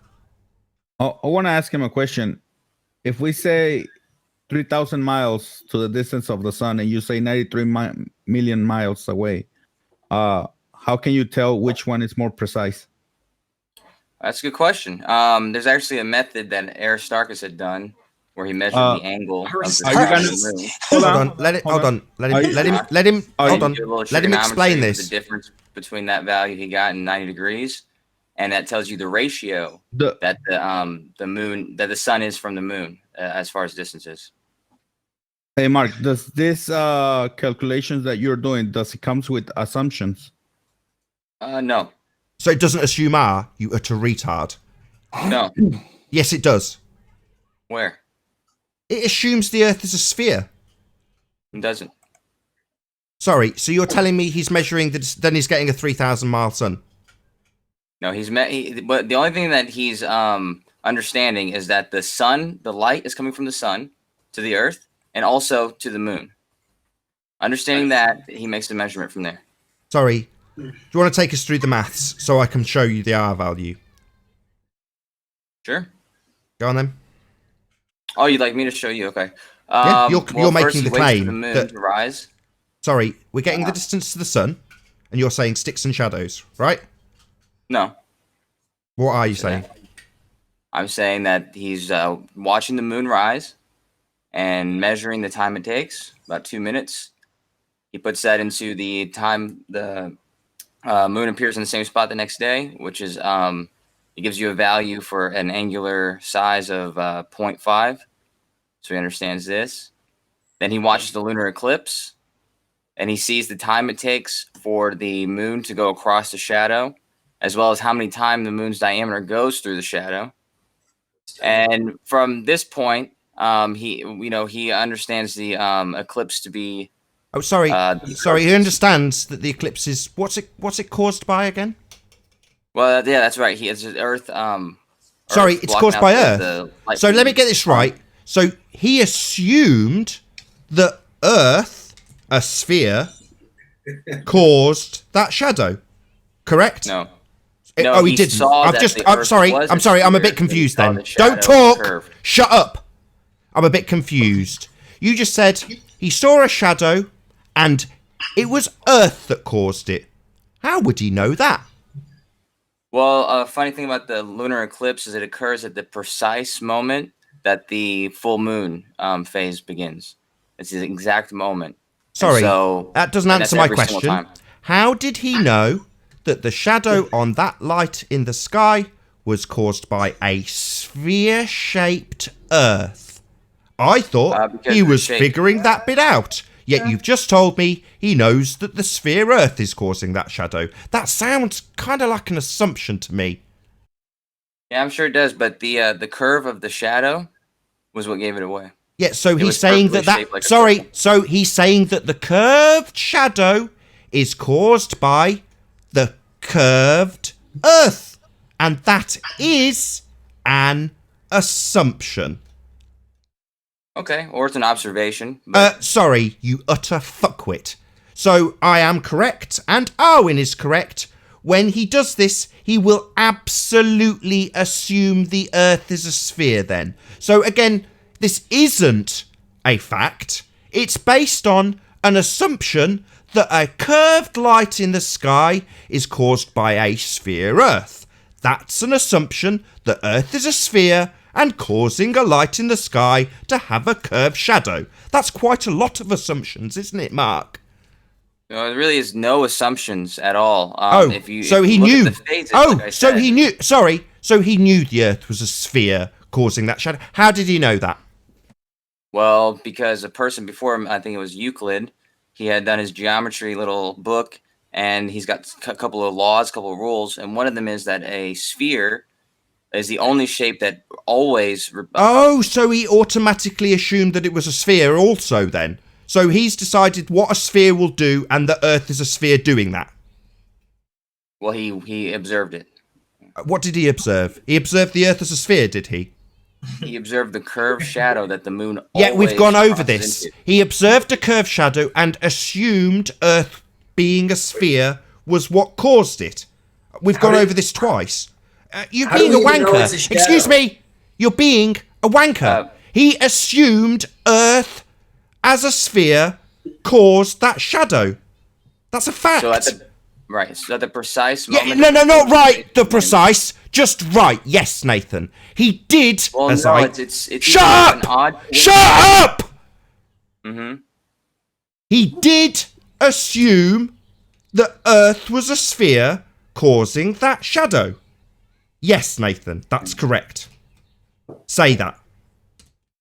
I want to ask him a question. If we say 3,000 miles to the distance of the sun and you say 93 million miles away, how can you tell which one is more precise? That's a good question. There's actually a method that Aristarchus had done where he measured the angle of the sun and the moon. Hold on. Let him explain this. The difference between that value he got in 90 degrees, and that tells you the ratio that the sun is from the moon as far as distances. Hey, Mark, does this calculations that you're doing, does it comes with assumptions? No. So it doesn't assume R, you utter retard. No. Yes, it does. Where? It assumes the Earth is a sphere. It doesn't. Sorry, so you're telling me he's measuring then he's getting a 3,000 mile sun? No, but the only thing that he's understanding is that the sun, the light is coming from the sun to the Earth and also to the moon. Understanding that, he makes the measurement from there. Sorry, do you want to take us through the maths so I can show you the R value? Sure. Go on then. Oh, you'd like me to show you? Okay. Yeah, you're making the claim the moon that to rise. Sorry, we're getting the distance to the sun, and you're saying sticks and shadows, right? No. What are you saying? I'm saying that he's watching the moon rise and measuring the time it takes, about 2 minutes. He puts that into the time the moon appears in the same spot the next day, which is it gives you a value for an angular size of 0.5. So he understands this. Then he watches the lunar eclipse, and he sees the time it takes for the moon to go across the shadow, as well as how many times the moon's diameter goes through the shadow. And from this point, he understands the eclipse to be. Oh, sorry. Sorry, he understands that the eclipse is what's it caused by again? Well, yeah, that's right. He has Earth. Sorry, it's caused by Earth. So let me get this right. So he assumed that Earth, a sphere, caused that shadow. Correct? No. Oh, he didn't. I'm sorry. I'm a bit confused then. Don't talk. Shut up. I'm a bit confused. You just said he saw a shadow and it was Earth that caused it. How would he know that? Well, funny thing about the lunar eclipse is it occurs at the precise moment that the full moon phase begins. It's the exact moment. Sorry, that doesn't answer my question. How did he know that the shadow on that light in the sky was caused by a sphere-shaped Earth? I thought he was figuring that bit out. Yet you've just told me he knows that the sphere Earth is causing that shadow. That sounds kind of like an assumption to me. Yeah, I'm sure it does, but the curve of the shadow was what gave it away. Yeah, so he's saying so he's saying that the curved shadow is caused by the curved Earth. And that is an assumption. Okay, or it's an observation. Sorry, you utter fuckwit. So I am correct, and Arwin is correct. When he does this, he will absolutely assume the Earth is a sphere then. So again, this isn't a fact. It's based on an assumption that a curved light in the sky is caused by a sphere Earth. That's an assumption that Earth is a sphere and causing a light in the sky to have a curved shadow. That's quite a lot of assumptions, isn't it, Mark? No, there really is no assumptions at all. If you so he look at knew. the phases, like I So said, he knew. Sorry, so he knew the Earth was a sphere causing that shadow. How did he know that? Well, because a person before him, I think it was Euclid, he had done his geometry little book, and he's got a couple of laws, a couple of rules, and one of them is that a sphere is the only shape that always. So he automatically assumed that it was a sphere also then. So he's decided what a sphere will do, and the Earth is a sphere doing that. Well, he observed it. What did he observe? He observed the Earth as a sphere, did he? He observed the curved shadow that the moon. Yeah, we've always gone over crosses this. into. He observed a curved shadow and assumed Earth being a sphere was what caused it. We've gone over this twice. You're How being do a we even know wanker. it's a shadow? Excuse me. You're being a wanker. He assumed Earth as a sphere caused that shadow. That's a fact. So at the precise Yeah, moment. no, not right. The precise, just right. Yes, Nathan. He did. Well, as no, I. it's Shut either up! an odd. Shut up! Mm-hmm. He did assume that Earth was a sphere causing that shadow. Yes, Nathan, that's correct. Say that.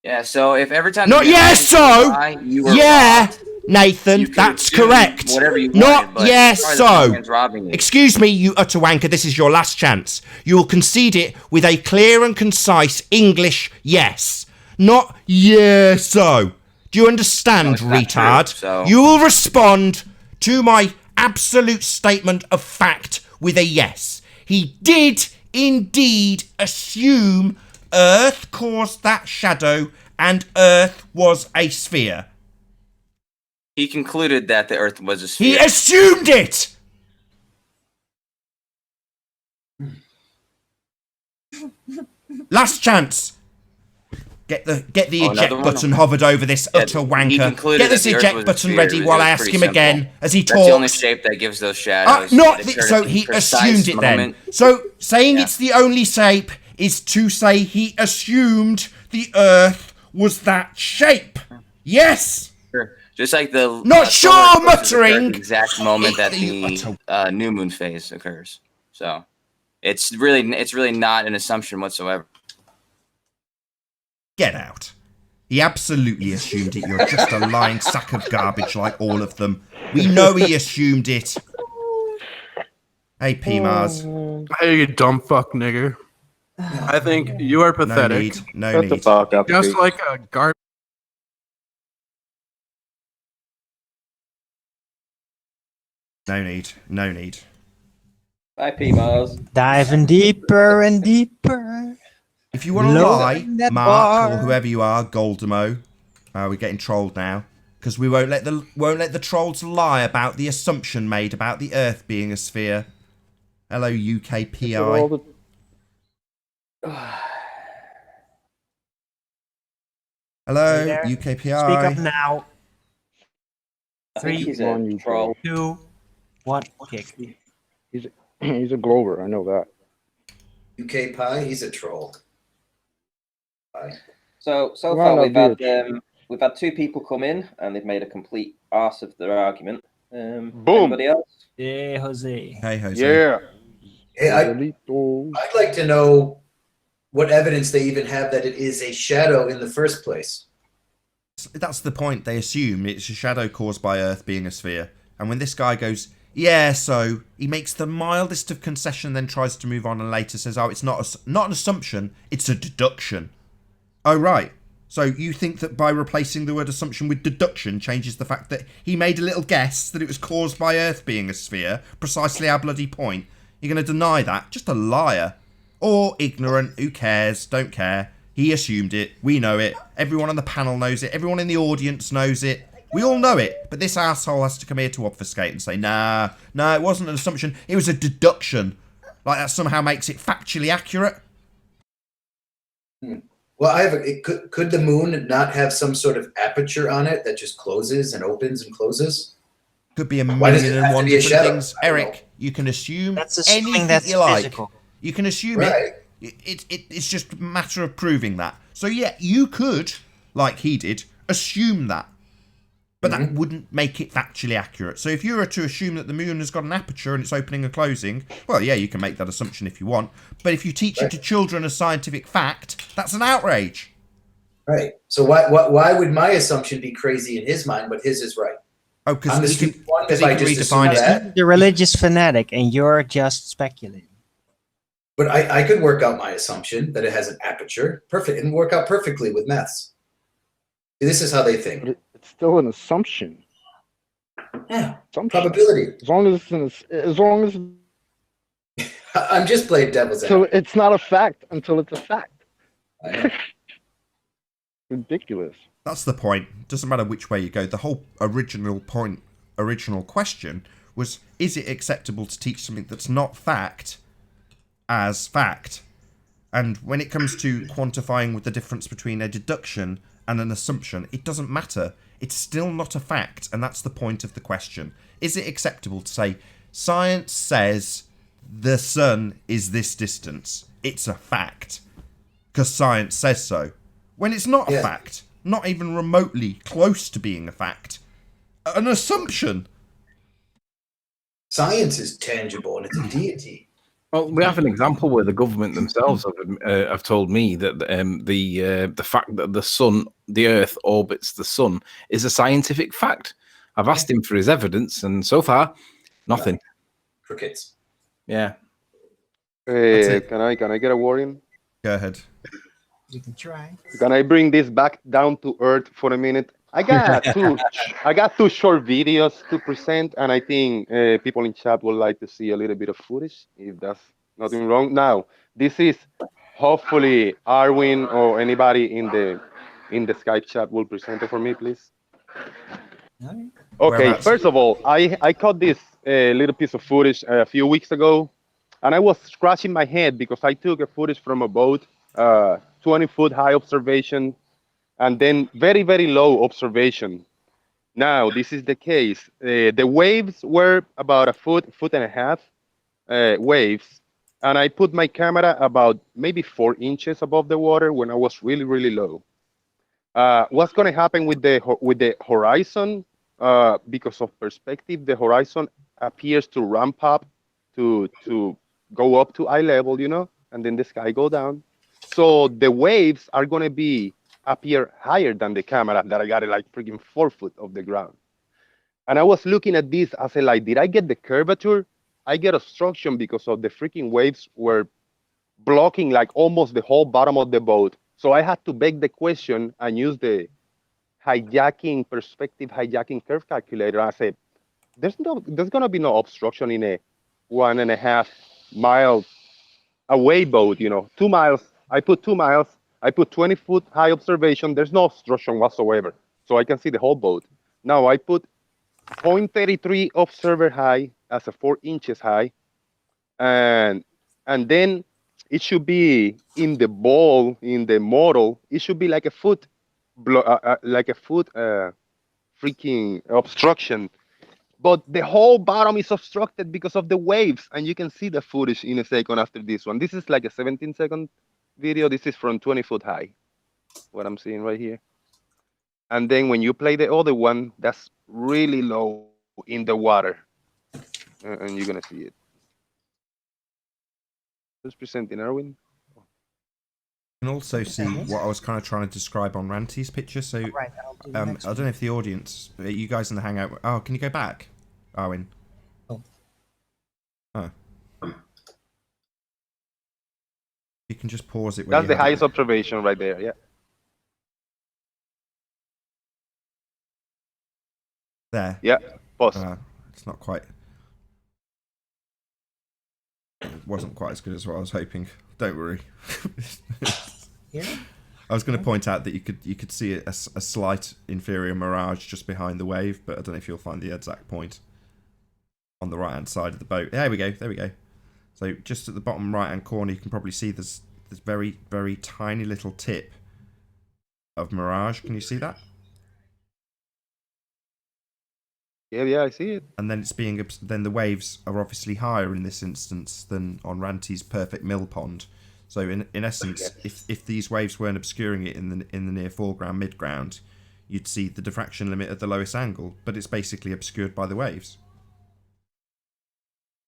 Yeah. So if every time. Not you yes, so. you were Yeah, robbed, Nathan, you could that's do correct. Whatever you Not wanted, but yes, as far as so. the man's robbing you, Excuse me, you utter wanker, this is your last chance. You will concede it with a clear and concise English yes. Not yes, so. Do you understand, No, it's not retard? true, so. You will respond to my absolute statement of fact with a yes. He did indeed assume Earth caused that shadow and Earth was a sphere. he concluded that the Earth was a He sphere. assumed it! Last chance. Get the Oh, eject another one? button hovered over this Yeah, utter he wanker. concluded Get this that the Earth eject was a button sphere. ready It while was I ask pretty him simple. again as he That's the only talks. shape that gives those shadows. Not It the, occurred so at the he precise assumed it moment. then. So saying Yeah. it's the only shape is to say he assumed the Earth was that shape. Yes. Sure. Just like the Not solar sure eclipses occur at muttering. the exact moment that You the new moon phase occurs. So it's really not an assumption whatsoever. Get out. He absolutely assumed it. You're just a lying sack of garbage like all of them. We know he assumed it. Hey, PMARS. Hey, you dumb fuck nigger. I think you are pathetic. No Shut need. the fuck up, just Pete. like a garbage. No need. No need. Bye, P-Mars. Diving deeper and deeper. If you want to Lower lie, that Mark bar. or whoever you are, Goldemo, we're getting trolled now because we won't let the trolls lie about the assumption made about the Earth being a sphere. Hello, UKPI. Hello, Hey there. UKPI. Speak up now. I think 3, he's a troll. 2, 1, kick. He's a Glover. I know that. UK Pie, he's a troll. Pie. So Come far on, we've had two people come in and they've made a complete arse of their argument. Boom. Anybody else? Yeah, Jose. Hey, Jose. Yeah. Hey, I'd like to know what evidence they even have that it is a shadow in the first place. That's the point. They assume it's a shadow caused by Earth being a sphere. And when this guy goes, yeah, so he makes the mildest of concession, then tries to move on and later says, oh, it's not an assumption, it's a deduction. Oh, right. So you think that by replacing the word assumption with deduction changes the fact that he made a little guess that it was caused by Earth being a sphere, precisely our bloody point. You're going to deny that? Just a liar. Or ignorant, who cares, don't care. He assumed it, we know it, everyone on the panel knows it, everyone in the audience knows it. We all know it, but this asshole has to come here to obfuscate and say, nah, it wasn't an assumption, it was a deduction. Like that somehow makes it factually accurate. Well, I have could the moon not have some sort of aperture on it that just closes and opens and closes? Could be a Why does it million and have to one be a different shadow? things. I don't Eric, know. you can assume That's assuming anything that's you like. physical. You can assume Right. it's just a matter of proving that. So yeah, you could, like he did, assume that. But that wouldn't make it factually accurate. So if you were to assume that the moon has got an aperture and it's opening and closing, well, yeah, you can make that assumption if you want. But if you teach it to children as scientific fact, that's an outrage. Right. So why would my assumption be crazy in his mind, but his is right? Oh, because I'm the stupid one if I just assume He's that. the religious fanatic, and you're just speculating. But I could work out my assumption that it has an aperture, perfect, and work out perfectly with maths. This is how they think. It's still an assumption. Yeah. Assumption. Probability. As long as I'm just playing devil's so advocate. it's not a fact until it's a fact. I know. Ridiculous. That's the point. Doesn't matter which way you go. The whole original question was, is it acceptable to teach something that's not fact as fact? And when it comes to quantifying with the difference between a deduction and an assumption, it doesn't matter. It's still not a fact, and that's the point of the question. Is it acceptable to say, science says the sun is this distance? It's a fact, because science says so. When it's not a fact, not even remotely close to being a fact. An assumption. Science is tangible, and it's a deity. Well, we have an example where the government themselves have told me that the fact that the sun, the Earth orbits the sun, is a scientific fact. I've asked him for his evidence, and so far, nothing. Crickets. Yeah. Can I get a warning? Go ahead. You can try. Can I bring this back down to earth for a minute? I got two short videos to present, and I think people in chat would like to see a little bit of footage, if that's nothing wrong. Now, this is hopefully Arwin or anybody in the Skype chat will present it for me, please. Okay, first of all, I caught this little piece of footage a few weeks ago, and I was scratching my head because I took a footage from a boat, 20-foot high observation, and then very, very low observation. Now, this is the case. The waves were about a foot and a half waves, and I put my camera about maybe 4 inches above the water when I was really, really low. What's going to happen with the horizon? Because of perspective, the horizon appears to ramp up to go up to eye level, you know, and then the sky go down. So the waves are going to appear higher than the camera that I got it like freaking 4 foot off the ground. And I was looking at this, I said, like, did I get the curvature? I get obstruction because of the freaking waves were blocking like almost the whole bottom of the boat. So I had to beg the question and use the perspective hijacking curve calculator. I said, there's going to be no obstruction in a 1.5 mile away boat, you know, 2 miles. I put 2 miles. I put 20-foot high observation. There's no obstruction whatsoever. So I can see the whole boat. Now I put 0.33 observer high as a 4 inches high. And then it should be in the ball, in the model, it should be like a foot, freaking obstruction. But the whole bottom is obstructed because of the waves. And you can see the footage in a second after this one. This is like a 17-second video. This is from 20-foot high, what I'm seeing right here. And then when you play the other one, that's really low in the water. And you're going to see it. Who's presenting, Erwin? You can also see what I was kind of trying to describe on Ranty's picture. So I don't know if the audience, you guys in the Hangout, oh, can you go back, Arwin? Oh. You can just pause it. That's the highest observation right there, yeah. There. Yeah, pause. It's not quite. It wasn't quite as good as what I was hoping. Don't worry. Yeah. I was going to point out that you could see a slight inferior mirage just behind the wave, but I don't know if you'll find the exact point on the right hand side of the boat. There we go. There we go. So just at the bottom right hand corner, you can probably see there's this very, very tiny little tip of mirage. Can you see that? Yeah, I see it. And then then the waves are obviously higher in this instance than on Ranty's perfect mill pond. So in essence, if these waves weren't obscuring it in the near foreground, midground, you'd see the diffraction limit at the lowest angle, but it's basically obscured by the waves.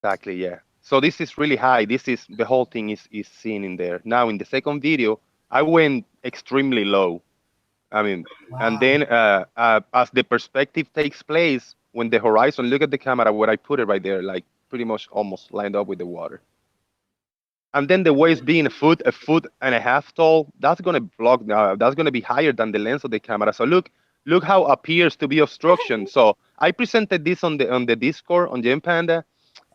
Exactly, yeah. So this is really high. This is the whole thing is seen in there. Now in the second video, I went extremely low. I mean, and then as the perspective takes place, when the horizon, look at the camera where I put it right there, like pretty much almost lined up with the water. And then the waves being a foot and a half tall, that's gonna block. That's gonna be higher than the lens of the camera. So look how appears to be obstruction. So I presented this on the Discord on Panda,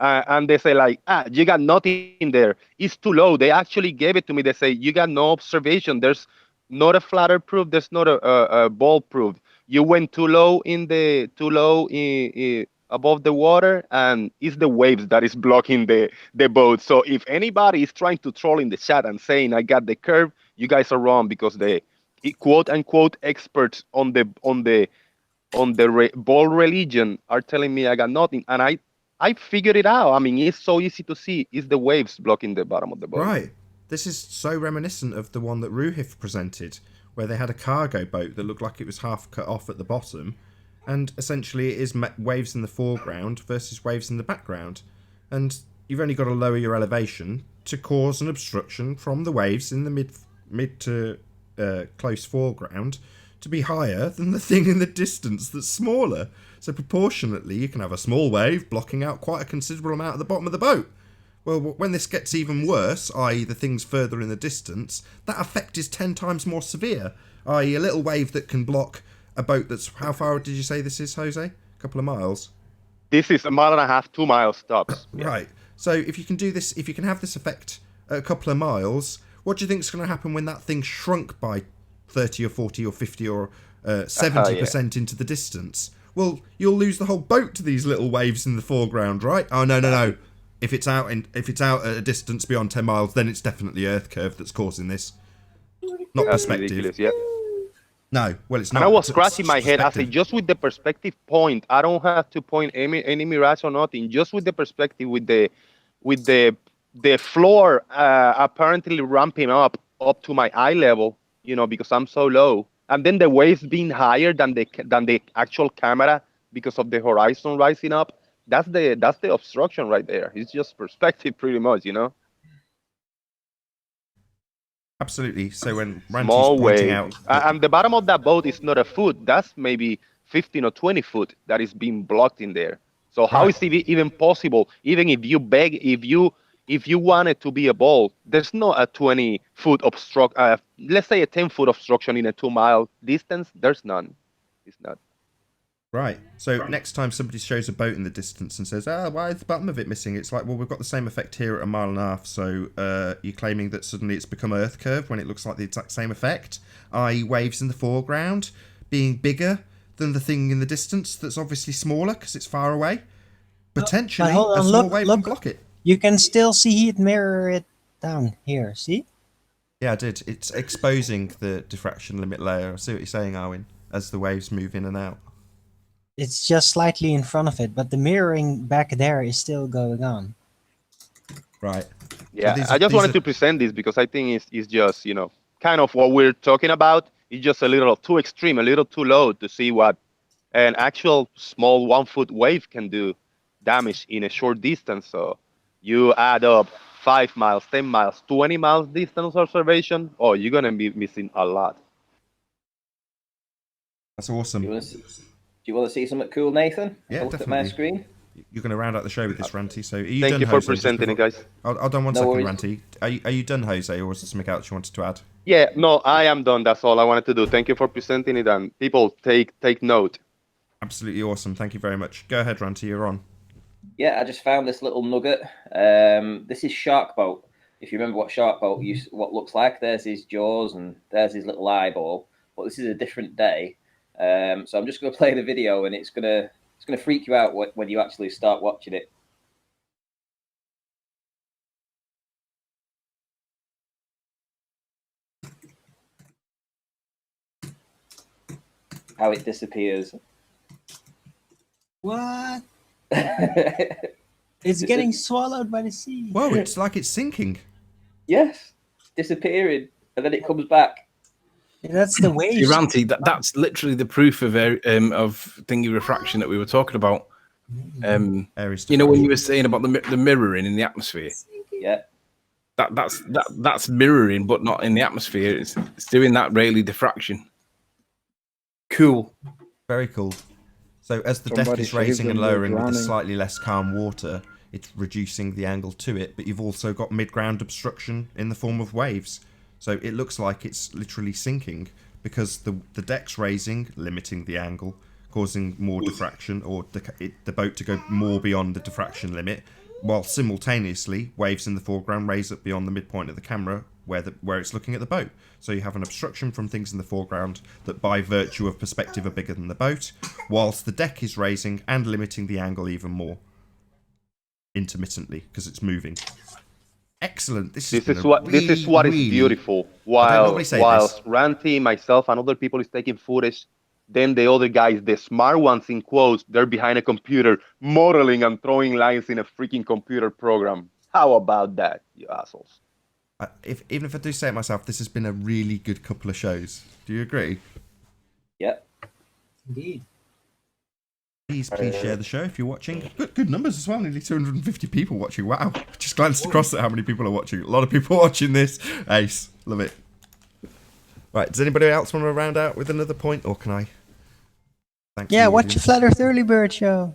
and they say like, you got nothing there. It's too low. They actually gave it to me. They say you got no observation. There's not a flatter proof. There's not a ball proof. You went too low above the water, and it's the waves that is blocking the boat. So if anybody is trying to troll in the chat and saying I got the curve, you guys are wrong, because the quote unquote experts on the ball religion are telling me I got nothing, and I figured it out. I mean, it's so easy to see. It's the waves blocking the bottom of the boat. Right. This is so reminiscent of the one that Ruhif presented, where they had a cargo boat that looked like it was half cut off at the bottom, and essentially it is waves in the foreground versus waves in the background. And you've only got to lower your elevation to cause an obstruction from the waves in the mid to close foreground to be higher than the thing in the distance that's smaller. So proportionately, you can have a small wave blocking out quite a considerable amount at the bottom of the boat. Well, when this gets even worse, i.e. the thing's further in the distance, that effect is 10 times more severe, i.e. a little wave that can block a boat that's... How far did you say this is, Jose? A couple of miles? This is 1.5 miles, 2 miles tops. Right. So if you can do this, if you can have this effect at a couple of miles, what do you think is going to happen when that thing shrunk by 30 or 40 or 50 or 70% into the distance? Well, you'll lose the whole boat to these little waves in the foreground, right? Oh, no. If it's out at a distance beyond 10 miles, then it's definitely Earth curve that's causing this. Not That's perspective. ridiculous, yeah. No, well, it's not. And I was It's scratching my head. I perspective. say, just with the perspective point, I don't have to point any mirage or nothing. Just with the perspective, with the floor apparently ramping up to my eye level, because I'm so low, and then the waves being higher than the actual camera because of the horizon rising up. That's the obstruction right there. It's just perspective, pretty much, Absolutely. So when Ranty's Small pointing wave. out... And the bottom of that boat is not a foot. That's maybe 15 or 20 foot that is being blocked in there. So how is it even possible? Even if you if you want it to be a ball, there's not a 20-foot obstruction. Let's say a 10-foot obstruction in a 2-mile distance. There's none. It's not. Right. So next time somebody shows a boat in the distance and says, why is the bottom of it missing? It's like, well, we've got the same effect here at 1.5 miles. So you're claiming that suddenly it's become Earth curve when it looks like the exact same effect, i.e. waves in the foreground being bigger than the thing in the distance that's obviously smaller because it's far away. Potentially, hold on, a small look, wave look. can block it. You can still see it mirror it down here, see? Yeah, I did. It's exposing the diffraction limit layer. I see what you're saying, Arwin, as the waves move in and out. It's just slightly in front of it, but the mirroring back there is still going on. Right. Yeah, I just wanted to present this because I think it's just, kind of what we're talking about. It's just a little too extreme, a little too low to see what an actual small 1-foot wave can do damage in a short distance. So you add up 5 miles, 10 miles, 20 miles distance observation, you're going to be missing a lot. That's awesome. Do you want to see something cool, Nathan? Yeah, Look definitely. at my screen. You're going to round out the show with this, Ranty. So are you Thank done, you for Jose? presenting it, guys. Hold on one No second, worries. Ranty. Are you done, Jose, or was there something else you wanted to add? Yeah, no, I am done. That's all I wanted to do. Thank you for presenting it, and people take note. Absolutely awesome. Thank you very much. Go ahead, Ranty. You're on. Yeah, I just found this little nugget. This is Shark Boat. If you remember what Shark Boat what looks like, there's his jaws and there's his little eyeball. But this is a different day. So I'm just going to play the video, and it's gonna freak you out when you actually start watching it. How it disappears. What? It's getting swallowed by the sea. Whoa, it's like it's sinking. Yes, disappearing, and then it comes back. That's the way. See, Ranty, that's literally the proof of thingy refraction that we were talking about. You know, when you were saying about the mirroring in the atmosphere. Yeah. That's mirroring, but not in the atmosphere. It's doing that Rayleigh diffraction. Cool. Very cool. So as the deck is raising and lowering with the slightly less calm water, it's reducing the angle to it, but you've also got mid-ground obstruction in the form of waves. So it looks like it's literally sinking because the deck's raising, limiting the angle, causing more diffraction, or the boat to go more beyond the diffraction limit, while simultaneously waves in the foreground raise up beyond the midpoint of the camera where it's looking at the boat. So you have an obstruction from things in the foreground that by virtue of perspective are bigger than the boat, whilst the deck is raising and limiting the angle even more intermittently because it's moving. Excellent. This is what is beautiful. While Ranty, myself, and other people is taking footage, then the other guys, the smart ones in quotes, they're behind a computer modeling and throwing lines in a freaking computer program. How about that, you assholes? Even if I do say it myself, this has been a really good couple of shows. Do you agree? Yeah. Indeed. Please share the show if you're watching. Good numbers as well. Nearly 250 people watching. Wow. Just glanced across at how many people are watching. A lot of people watching this. Ace. Love it. Right. Does anybody else want to round out with another point, or can I? Watch your Flat Earth Early Bird show.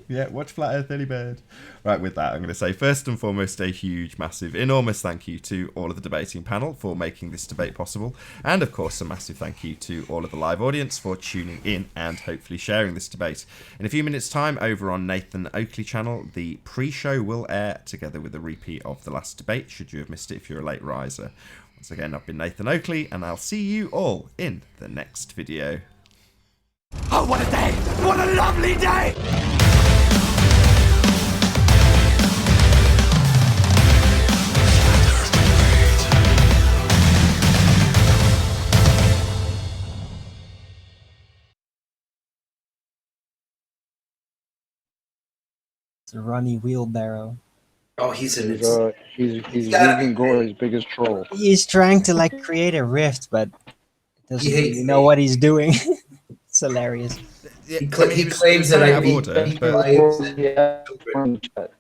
Yeah, watch Flat Earth Early Bird. Right, with that, I'm going to say first and foremost a huge, massive, enormous thank you to all of the debating panel for making this debate possible. And of course, a massive thank you to all of the live audience for tuning in and hopefully sharing this debate. In a few minutes' time, over on Nathan Oakley channel, the pre-show will air together with a repeat of the last debate, should you have missed it if you're a late riser. Once again, I've been Nathan Oakley, and I'll see you all in the next video. Oh, what a day! What a lovely day! It's a Ronnie Wheelbarrow. Oh, he's leaving Gore his biggest troll. He's trying to like create a rift, but doesn't really know what he's doing. It's hilarious. He claims that I beat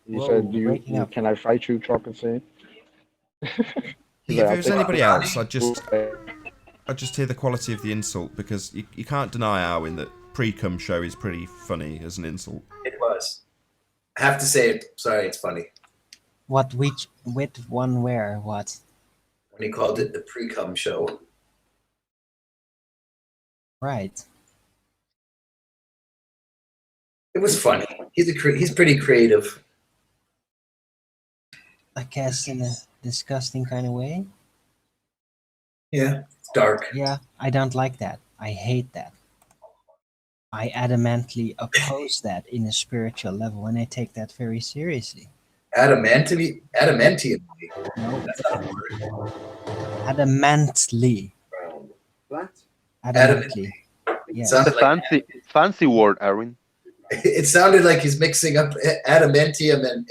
He said, "Can I fight you, Chocolate Saint?" If it was anybody else, I'd just hear the quality of the insult, because you can't deny, Arwin, that pre-cum show is pretty funny as an insult. It was. I have to say it. Sorry, it's funny. What? Which? With one where? What? When he called it the pre-cum show. Right. It was funny. He's pretty creative. I guess in a disgusting kind of way. Yeah, it's dark. Yeah, I don't like that. I hate that. I adamantly oppose that in a spiritual level, and I take that very seriously. Adamantium? No. That's not a word. Adamantly. What? Adamantly. Yes. Sounded like fancy word, Aaron. It sounded like he's mixing up adamantium and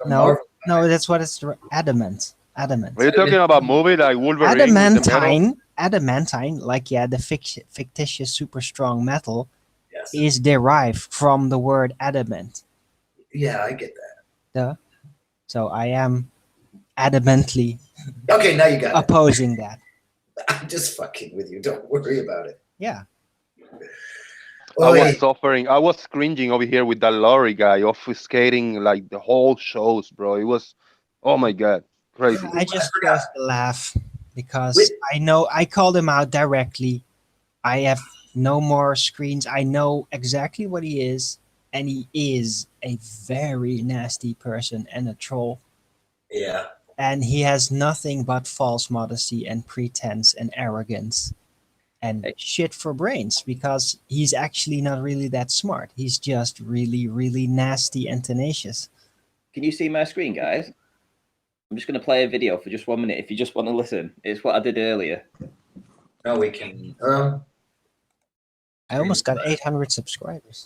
no, that's what it's adamant. Adamant. Are you talking about movie like Wolverine? Adamantine, like the fictitious super strong metal, is derived from the word adamant. Yeah, I get that. Duh. So I am adamantly okay. Now you got opposing that. I'm just fucking with you. Don't worry about it. Yeah. I was suffering. I was cringing over here with that Laurie guy, obfuscating like the whole shows, bro. It was, oh my god, crazy. I just have to laugh because I know I called him out directly. I have no more screens. I know exactly what he is, and he is a very nasty person and a troll. Yeah. And he has nothing but false modesty and pretense and arrogance. And shit for brains, because he's actually not really that smart. He's just really, really nasty and tenacious. Can you see my screen, guys? I'm just going to play a video for just 1 minute if you just want to listen. It's what I did earlier. No, we can. I almost got 800 subscribers.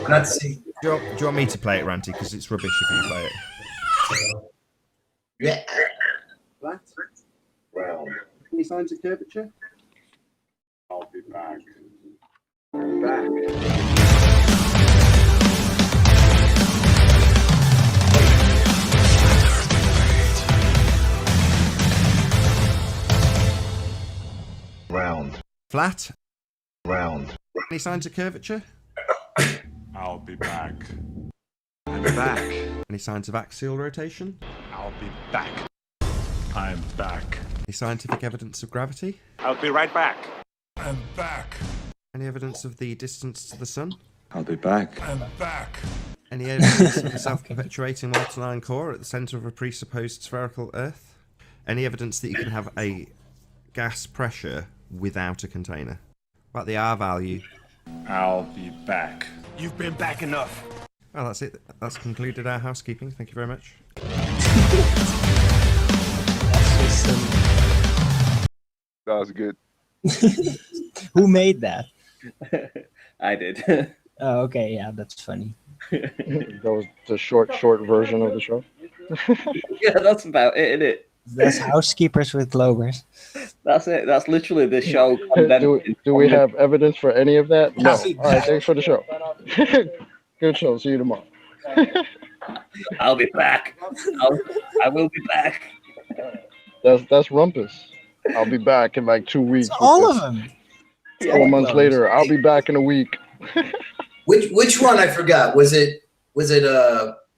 Not see. Do you want me to play it, Ranty? Because it's rubbish if you play it. Yeah. Any signs of curvature? I'll be back. Round. Flat. Round. Any signs of curvature? I'll be back. I'm back. Any signs of axial rotation? I'll be back. I'm back. Any scientific evidence of gravity? I'll be right back. I'm back. Any evidence of the distance to the sun? I'll be back. I'm back. Any evidence of a self-perpetuating multi-line core at the centre of a presupposed spherical Earth? Any evidence that you can have a gas pressure without a container? About the R value? I'll be back. You've been back enough. Well, that's it. That's concluded our housekeeping. Thank you very much. That was good. Who made that? I did. Oh, okay, yeah, that's funny. That was the short version of the show. Yeah, that's about it, isn't it? That's housekeepers with Globers. That's it. That's literally the show. Do we have evidence for any of that? No. All right, thanks for the show. Good show. See you tomorrow. I'll be back. I will be back. That's Rumpus. I'll be back in like 2 weeks. All of them. 4 months later, I'll be back in a week. Which one I forgot? Was it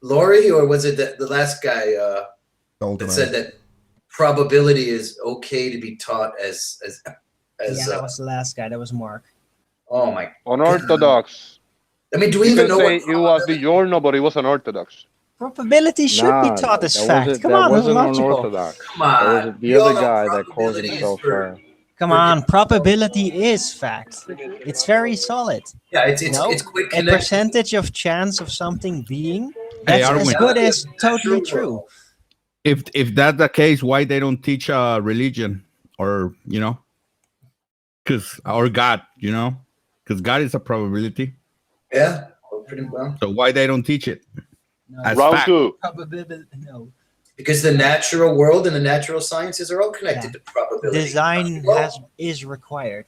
Laurie or was it the last guy that said that probability is okay to be taught as yeah, that was the last guy. That was Mark. Oh my! Unorthodox. I mean, do we You even can know say what it was diurno, but it was unorthodox. Probability should be taught as fact. Come on, that's logical. Unorthodox. Come on. That was the other guy that called himself. Come on, probability is fact. It's very solid. Yeah, it's quick a connection. percentage of chance of something being Hey, that's as Armin. good as totally true. If that's the case, why they don't teach religion or or God, because God is a probability. Yeah, pretty well. So why they don't teach it? No. As Round fact? 2. Probability, no. Because the natural world and the natural sciences are all connected to probability. Design is required.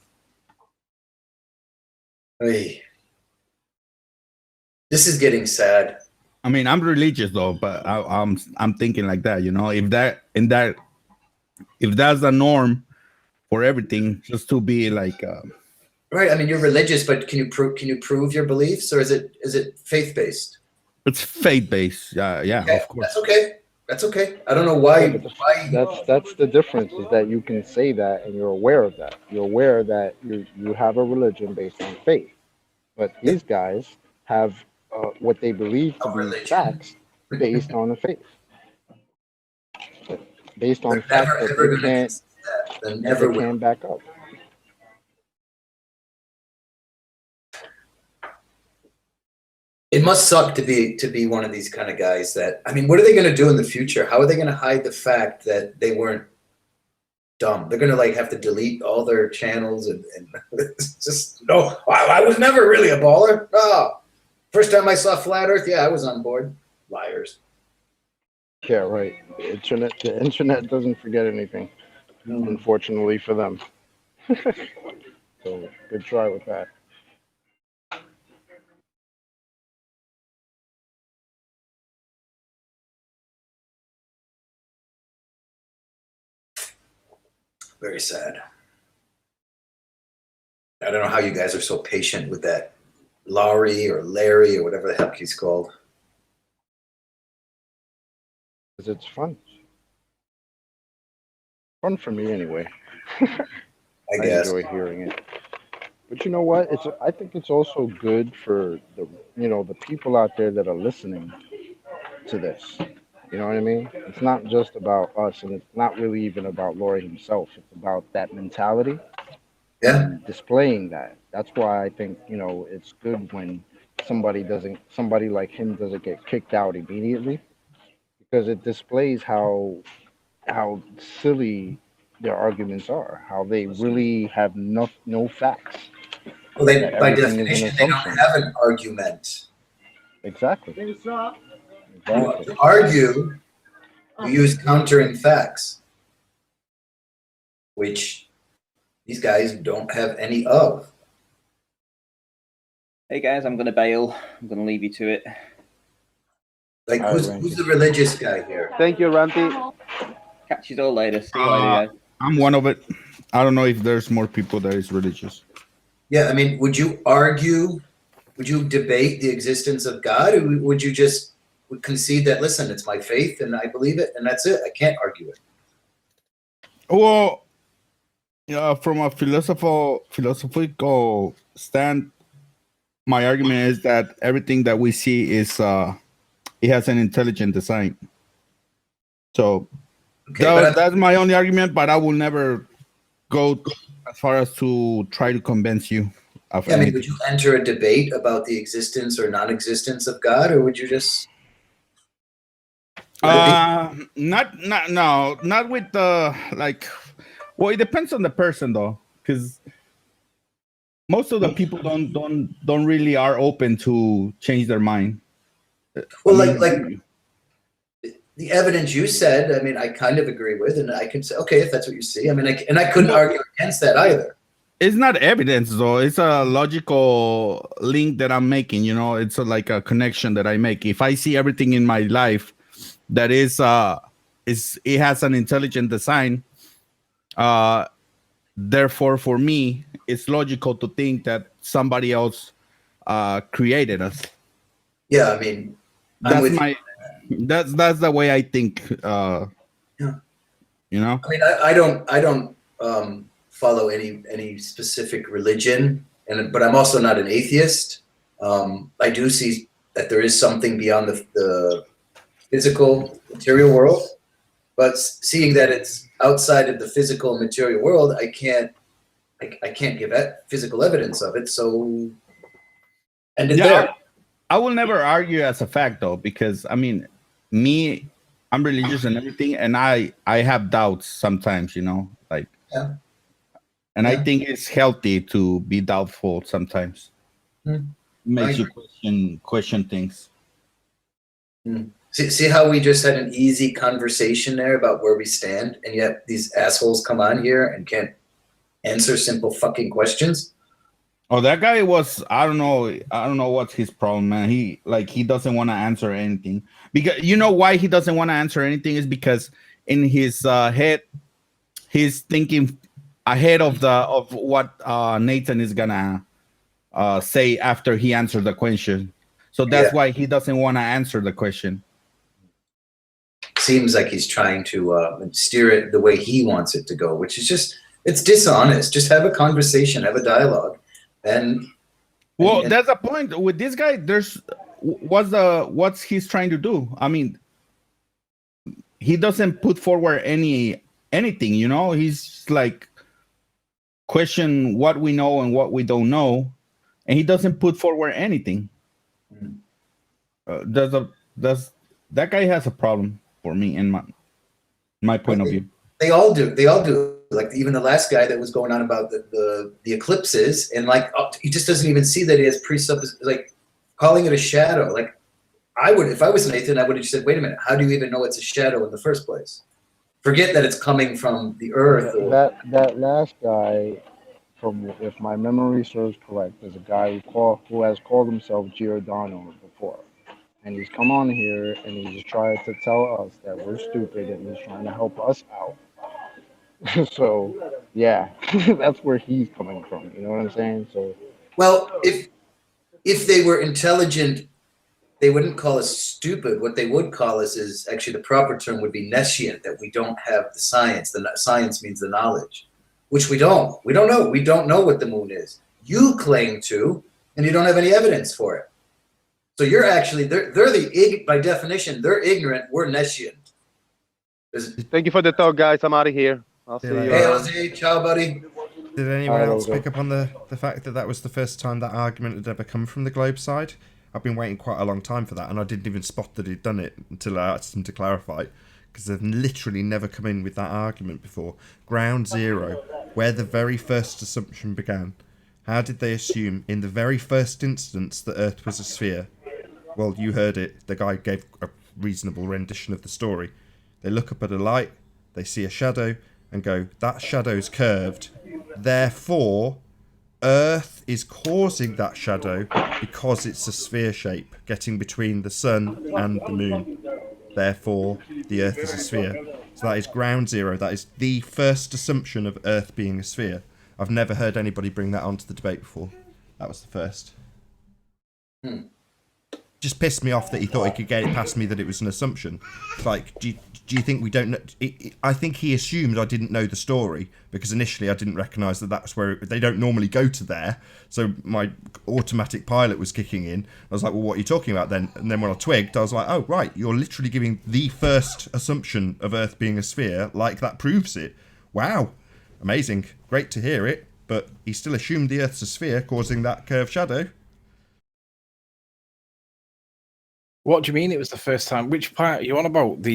Hey. This is getting sad. I mean, I'm religious though, but I'm thinking like that. If that's the norm for everything, just to be like. Right. I mean, you're religious, but can you prove your beliefs, or is it faith based? It's faith based. Yeah, Okay, of course. That's okay. That's okay. I don't know why. That's the difference, is that you can say that and you're aware of that. You're aware that you have a religion based on faith, but these guys have what they believe to be facts based on the faith, based on facts that they can't back up. It must suck to be one of these kind of guys that, I mean, what are they going to do in the future? How are they going to hide the fact that they weren't dumb? They're going to have to delete all their channels and it's just, no, I was never really a baller. Oh, first time I saw Flat Earth, yeah, I was on board. Liars. Yeah, right. The internet doesn't forget anything, unfortunately for them. So good try with that. Very sad. I don't know how you guys are so patient with that Laurie or Larry or whatever the heck he's called. Because it's fun. Fun for me anyway. I guess. enjoy hearing it. But you know what? I think it's also good for the people out there that are listening to this. You know what I mean? It's not just about us, and it's not really even about Laurie himself. It's about that mentality. Yeah. And displaying that. That's why I think, it's good when somebody like him doesn't get kicked out immediately, because it displays how silly their arguments are, how they really have no facts. Well, by definition, they don't have an argument. Exactly. To argue, you use countering facts. which these guys don't have any of. Hey guys, I'm going to bail. I'm going to leave you to it. Like, who's the religious guy here? Thank you, Ranty. Catch you all later. See you later, guys. I'm one of it. I don't know if there's more people that is religious. Yeah, I mean, would you argue, would you debate the existence of God, or would you just concede that, listen, it's my faith and I believe it and that's it? I can't argue it. Well, from a philosophical stand, my argument is that everything that we see is it has an intelligent design. So that's my only argument, but I will never go as far as to try to convince you of Yeah, I mean, anything. would you enter a debate about the existence or non-existence of God, or would you just Not with the like. Well, it depends on the person though, because most of the people don't really are open to change their mind. Well, like the evidence you said, I mean, I kind of agree with, and I can say, okay, if that's what you see. I mean, I couldn't argue against that either. It's not evidence though. It's a logical link that I'm making. You know, it's like a connection that I make. If I see everything in my life that is it has an intelligent design, therefore for me, it's logical to think that somebody else created us. Yeah, I mean, that's the way I think. Yeah. You know, I mean, I don't follow any specific religion, but I'm also not an atheist. I do see that there is something beyond the physical material world, but seeing that it's outside of the physical material world, I can't give physical evidence of it. So, and there. I will never argue as a fact though, because I mean, I'm religious and everything, and I have doubts sometimes, you know, like, yeah. And I think it's healthy to be doubtful sometimes. Makes you question things. See how we just had an easy conversation there about where we stand, and yet these assholes come on here and can't answer simple fucking questions. Oh, that guy was, I don't know what's his problem, man. He doesn't want to answer anything. Because you know why he doesn't want to answer anything is because in his head, he's thinking ahead of what Nathan is gonna say after he answers the question. So that's why he doesn't want to answer the question. Seems like he's trying to steer it the way he wants it to go, which is it's dishonest. Just have a conversation, have a dialogue. And that's the point with this guy. What's he's trying to do? I mean, he doesn't put forward anything, you know. He's like question what we know and what we don't know, and he doesn't put forward anything. That guy has a problem for me in my point of view. They all do. Like even the last guy that was going on about the eclipses, and like he just doesn't even see that he has like calling it a shadow. Like I would, if I was Nathan, I would have just said, wait a minute, how do you even know it's a shadow in the first place? Forget that it's coming from the earth. That last guy, if my memory serves correct, is a guy who has called himself Giordano before. And he's come on here and he's trying to tell us that we're stupid and he's trying to help us out. So, yeah, that's where he's coming from. You know what I'm saying? So, well, if they were intelligent, they wouldn't call us stupid. What they would call us is actually the proper term would be nescient, that we don't have the science. The science means the knowledge, which we don't. We don't know. We don't know what the moon is. You claim to, and you don't have any evidence for it. So you're actually by definition they're ignorant. We're nescient. Thank you for the talk, guys. I'm out of here. I'll see you. Hey, Jose, ciao, buddy. Did anyone else pick up on the fact that was the first time that argument had ever come from the Globe side? I've been waiting quite a long time for that, and I didn't even spot that he'd done it until I asked him to clarify, because they've literally never come in with that argument before. Ground zero, where the very first assumption began. How did they assume in the very first instance that Earth was a sphere? Well, you heard it. The guy gave a reasonable rendition of the story. They look up at a light, they see a shadow, and go, that shadow's curved, therefore Earth is causing that shadow because it's a sphere shape getting between the sun and the moon. Therefore, the Earth is a sphere. So that is ground zero. That is the first assumption of Earth being a sphere. I've never heard anybody bring that onto the debate before. That was the first. Just pissed me off that he thought he could get it past me that it was an assumption. Like, do you think we don't know? I think he assumed I didn't know the story because initially I didn't recognise that that's where they don't normally go to there. So my automatic pilot was kicking in. I was like, well, what are you talking about then? And then when I twigged, I was like, oh, right, you're literally giving the first assumption of Earth being a sphere, like that proves it. Wow. Amazing. Great to hear it. But he still assumed the Earth's a sphere, causing that curved shadow. What do you mean it was the first time? Which part are you on about? Are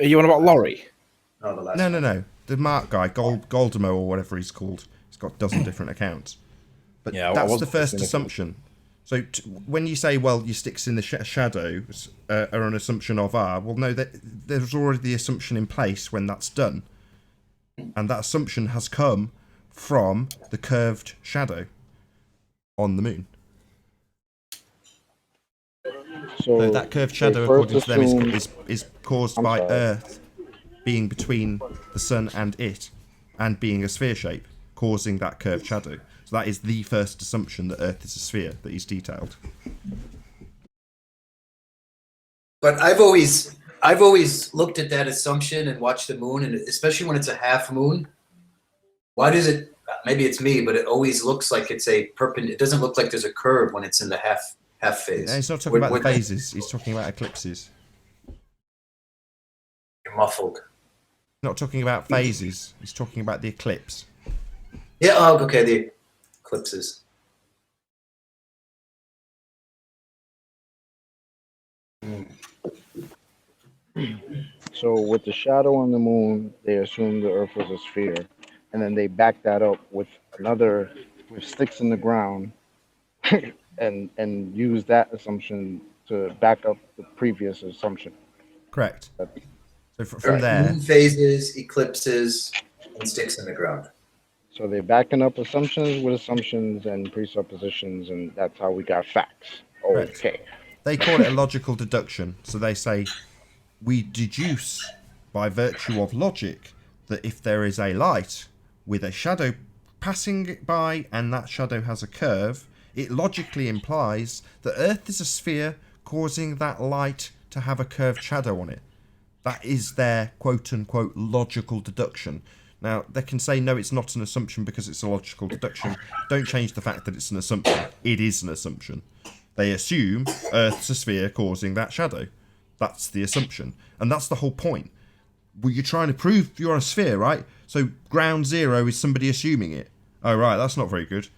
you on about Laurie? No. The Mark guy, Goldemo or whatever he's called. He's got a dozen different accounts. But yeah, that's the first assumption. So when you say, well, your sticks in the shadows are an assumption of R, well, no, there's already the assumption in place when that's done. And that assumption has come from the curved shadow on the moon. So that curved shadow, according to them, is caused by Earth being between the sun and it, and being a sphere shape, causing that curved shadow. So that is the first assumption that Earth is a sphere that he's detailed. But I've always looked at that assumption and watched the moon, and especially when it's a half moon. Why does it? Maybe it's me, but it always looks like it's a perpendicular. It doesn't look like there's a curve when it's in the half phase. No, he's not talking about the phases. He's talking about eclipses. You're muffled. Not talking about phases. He's talking about the eclipse. Yeah. Oh, okay. The eclipses. So with the shadow on the moon, they assumed the Earth was a sphere, and then they backed that up with sticks in the ground, and use that assumption to back up the previous assumption. Correct. So from there, moon phases, eclipses, and sticks in the ground. So they're backing up assumptions with assumptions and presuppositions, and that's how we got facts. Okay. They call it a logical deduction. So they say we deduce by virtue of logic that if there is a light with a shadow passing by and that shadow has a curve, it logically implies that Earth is a sphere causing that light to have a curved shadow on it. That is their quote-unquote logical deduction. Now, they can say, no, it's not an assumption because it's a logical deduction. Don't change the fact that it's an assumption. It is an assumption. They assume Earth's a sphere causing that shadow. That's the assumption. And that's the whole point. Well, you're trying to prove you're a sphere, right? So ground zero is somebody assuming it. Oh, right, that's not very good.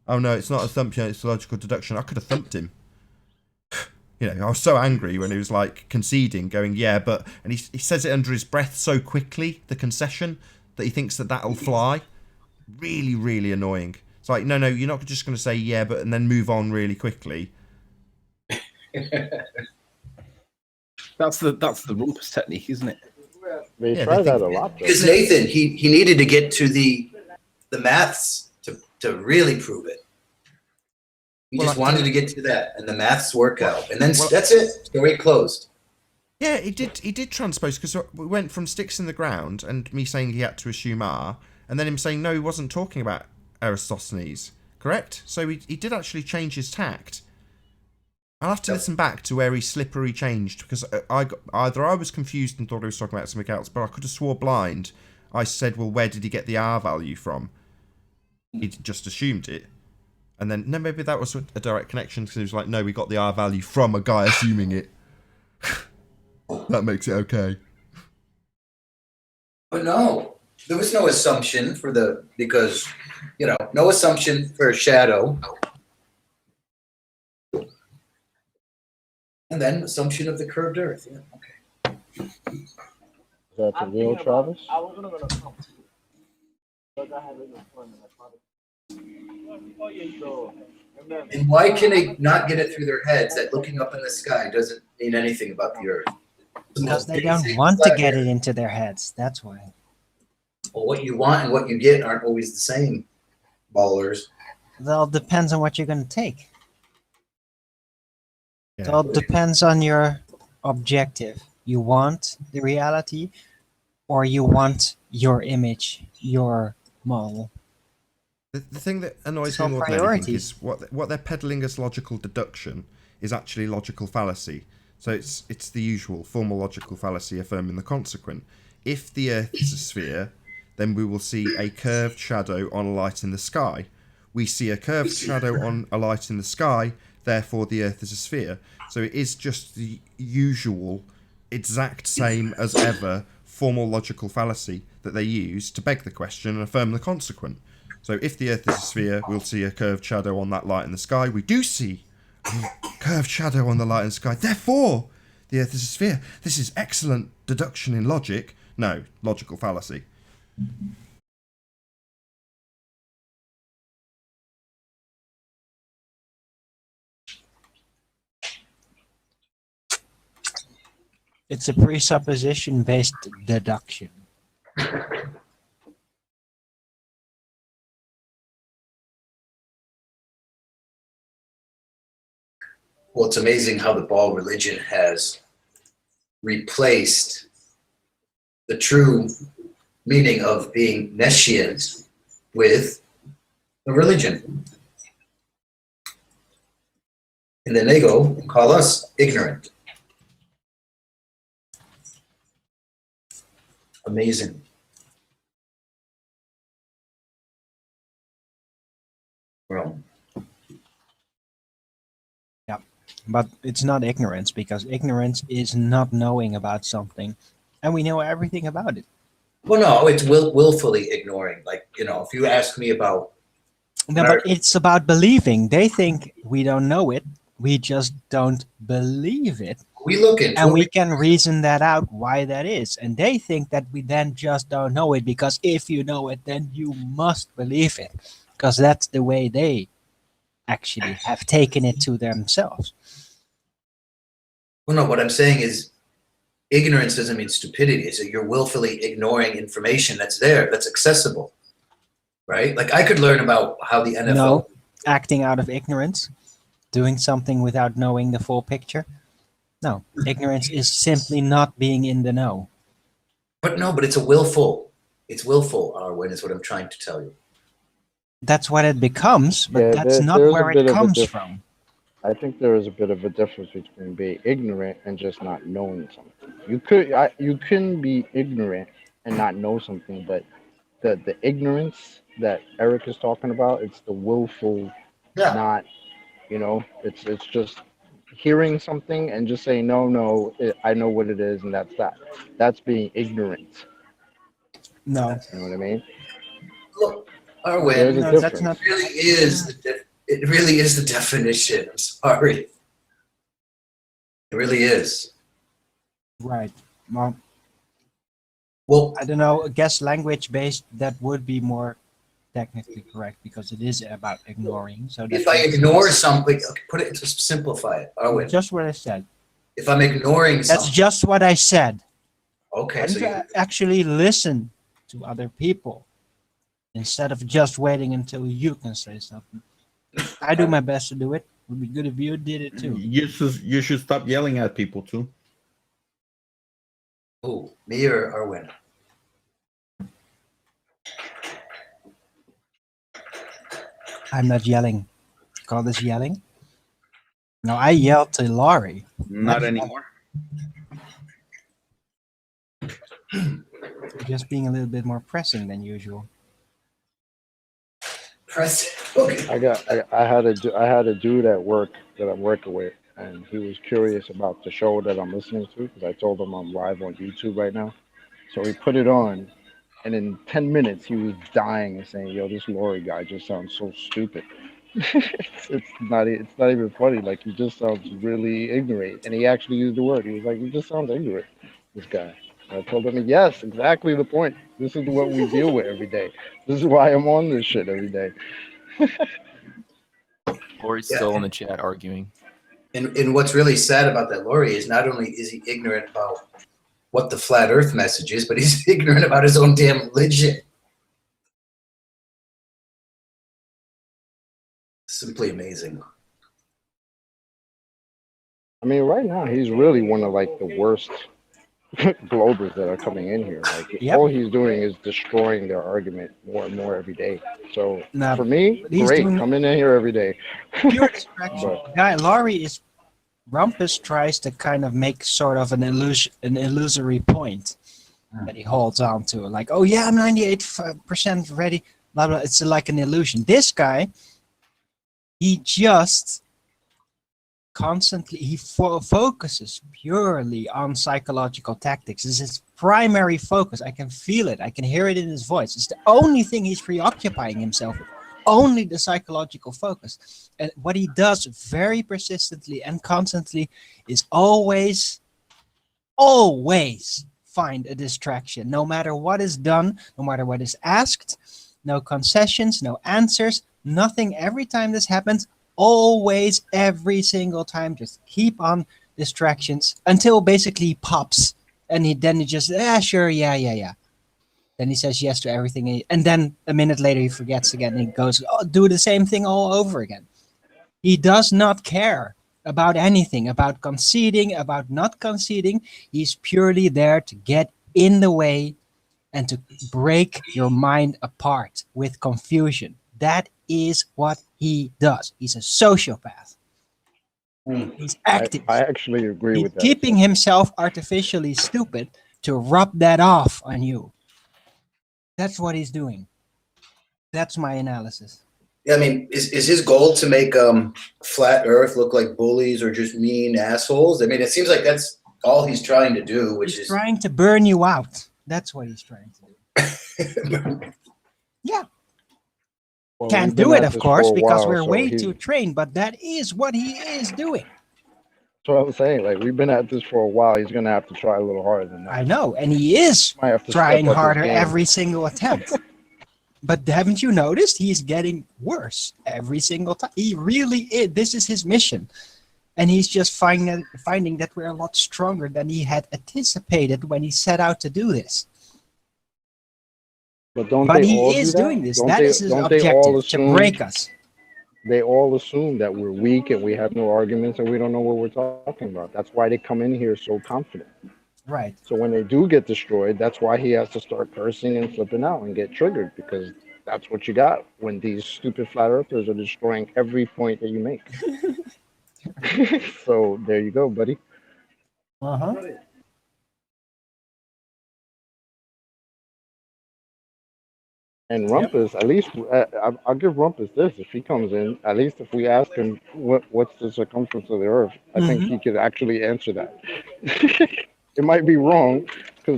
Oh, no, it's not assumption, it's a logical deduction. I could have thumped him. You know, I was so angry when he was like conceding, going, yeah, but... And he says it under his breath so quickly, the concession, that he thinks that that'll fly. Really, really annoying. It's like, no, you're not just going to say, yeah, but... And then move on really quickly. That's the rumpus technique, isn't it? They try that a lot, though. Because Nathan, he needed to get to the maths to really prove it. He just wanted to get to that, and the maths work out, and then that's it. Story closed. Yeah, he did transpose, because we went from sticks in the ground and me saying he had to assume R, and then him saying no, he wasn't talking about Eratosthenes, correct? So he did actually change his tact. I'll have to listen back to where he slippery changed, because either I was confused and thought he was talking about something else, but I could have swore blind. I said, well, where did he get the R value from? He just assumed it. And then, no, maybe that was a direct connection, because he was like, no, we got the R value from a guy assuming it. That makes it okay. But no, there was no assumption because, no assumption for a shadow. And then assumption of the curved Earth. Yeah, okay. Is that the real Travis? And why can they not get it through their heads that looking up in the sky doesn't mean anything about the Earth? Because they don't want to get it into their heads. That's why. Well, what you want and what you get aren't always the same, ballers. It all depends on what you're going to take. It Yeah. all depends on your objective. You want the reality, or you want your image, your model. The thing that annoys It's me all more than anything priorities. is what they're peddling as logical deduction is actually logical fallacy. So it's the usual formal logical fallacy affirming the consequent. If the Earth is a sphere, then we will see a curved shadow on a light in the sky. We see a curved shadow on a light in the sky, therefore the Earth is a sphere. So it is just the usual, exact same as ever formal logical fallacy that they use to beg the question and affirm the consequent. So if the Earth is a sphere, we'll see a curved shadow on that light in the sky. We do see a curved shadow on the light in the sky. Therefore, the Earth is a sphere. This is excellent deduction in logic. No, logical fallacy. It's a presupposition-based deduction. Well, it's amazing how the ball religion has replaced the true meaning of being nescient with a religion. And then they go and call us ignorant. Amazing. Well, Yeah, but it's not ignorance, because ignorance is not knowing about something, and we know everything about it. well, no, it's willfully ignoring. Like, you know, if you ask me about No, but it's about believing. They think we don't know it. We just don't believe it. We look into and it. we can reason that out why that is. And they think that we then just don't know it, because if you know it, then you must believe it, because that's the way they actually have taken it to themselves. Well, no, what I'm saying is ignorance doesn't mean stupidity. So you're willfully ignoring information that's there, that's accessible, right? Like I could learn about how the NFL. No, acting out of ignorance, doing something without knowing the full picture. No, ignorance is simply not being in the know. But no, but it's willful, Arwen, is what I'm trying to tell you. That's what it becomes, but Yeah, that's not there's where a bit it of a comes from. I think there is a bit of a difference between being ignorant and just not knowing something. You can be ignorant and not know something, but the ignorance that Eric is talking about, it's the willful, not, it's just hearing something and just saying no, I know what it is, and that's that. That's being ignorant. No. You know what I mean? Look, Arwen, There's a difference. It really is the definition. I'm sorry. It really is. Right. Well, Well, I don't know. I guess language-based, that would be more technically correct, because it is about ignoring. So If I ignore something, okay, put it to simplify it, Arwen. Just what I said. If I'm ignoring That's something, just what I said. okay. Why So don't you actually listen to other people instead of just waiting until you can say something? I do my best to do it. It would be good if you did it too. You should stop yelling at people too. who, me or Arwen? I'm not yelling. Call this yelling? No, I yelled to Laurie. Not anymore. Just being a little bit more pressing than usual. Okay. I had a dude at work that I'm working with, and he was curious about the show that I'm listening to, because I told him I'm live on YouTube right now. So he put it on, and in 10 minutes he was dying and saying, "Yo, this Lori guy just sounds so stupid." it's not even funny. Like, he just sounds really ignorant, and he actually used the word. He was like, "He just sounds ignorant, this guy." And I told him, "Yes, exactly the point. This is what we deal with every day. This is why I'm on this shit every day." Lori's still in the chat arguing. And what's really sad about that, Lori, is not only is he ignorant about what the flat Earth message is, but he's ignorant about his own damn religion. Simply amazing. I mean, right now he's really one of like the worst globers that are coming in here. Like Yep. all he's doing is destroying their argument more and more every day. So Nah, for me, but he's great, doing coming in here every day. pure distraction. But Guy Laurie is Rumpus tries to kind of make sort of an illusory point that he holds on to, like, oh yeah, I'm 98% ready, blah blah. It's like an illusion. This guy, he just constantly focuses purely on psychological tactics. This is his primary focus. I can feel it. I can hear it in his voice. It's the only thing he's preoccupying himself with. Only the psychological focus. And what he does very persistently and constantly is always find a distraction. No matter what is done, no matter what is asked, no concessions, no answers, nothing. Every time this happens, always, every single time, just keep on distractions until basically he pops. And then he just, sure, yeah. Then he says yes to everything. And then a minute later, he forgets again. And he goes, do the same thing all over again. He does not care about anything, about conceding, about not conceding. He's purely there to get in the way and to break your mind apart with confusion. That is what he does. He's a sociopath. He's active. I actually agree He's with that. keeping himself artificially stupid to rub that off on you. That's what he's doing. That's my analysis. Yeah, I mean, is his goal to make flat Earth look like bullies or just mean assholes? I mean, it seems like that's all he's trying to do, which He's is trying to burn you out. That's what he's trying to do. Yeah. Well, Can't we've been do it, at of this course, for a because while, we're so way he- too trained, but that is what he is doing. That's what I'm saying. Like we've been at this for a while. He's gonna have to try a little harder than that. I know, and he is Might have to trying step up his harder game. every single attempt. But haven't you noticed? He's getting worse every single time. He really is. This is his mission. And he's just finding that we're a lot stronger than he had anticipated when he set out to do this. But don't But they he all is do that? doing this. Don't That they, is his don't they all objective, to assume, break us. They all assume that we're weak and we have no arguments and we don't know what we're talking about. That's why they come in here so confident. Right. So when they do get destroyed, that's why he has to start cursing and flipping out and get triggered, because that's what you got when these stupid flat earthers are destroying every point that you make. So there you go, buddy. Uh-huh. And Rumpus, at least I'll give Rumpus this. If he comes in, at least if we ask him what's the circumference of the Earth, I think he could actually answer that. It might be wrong.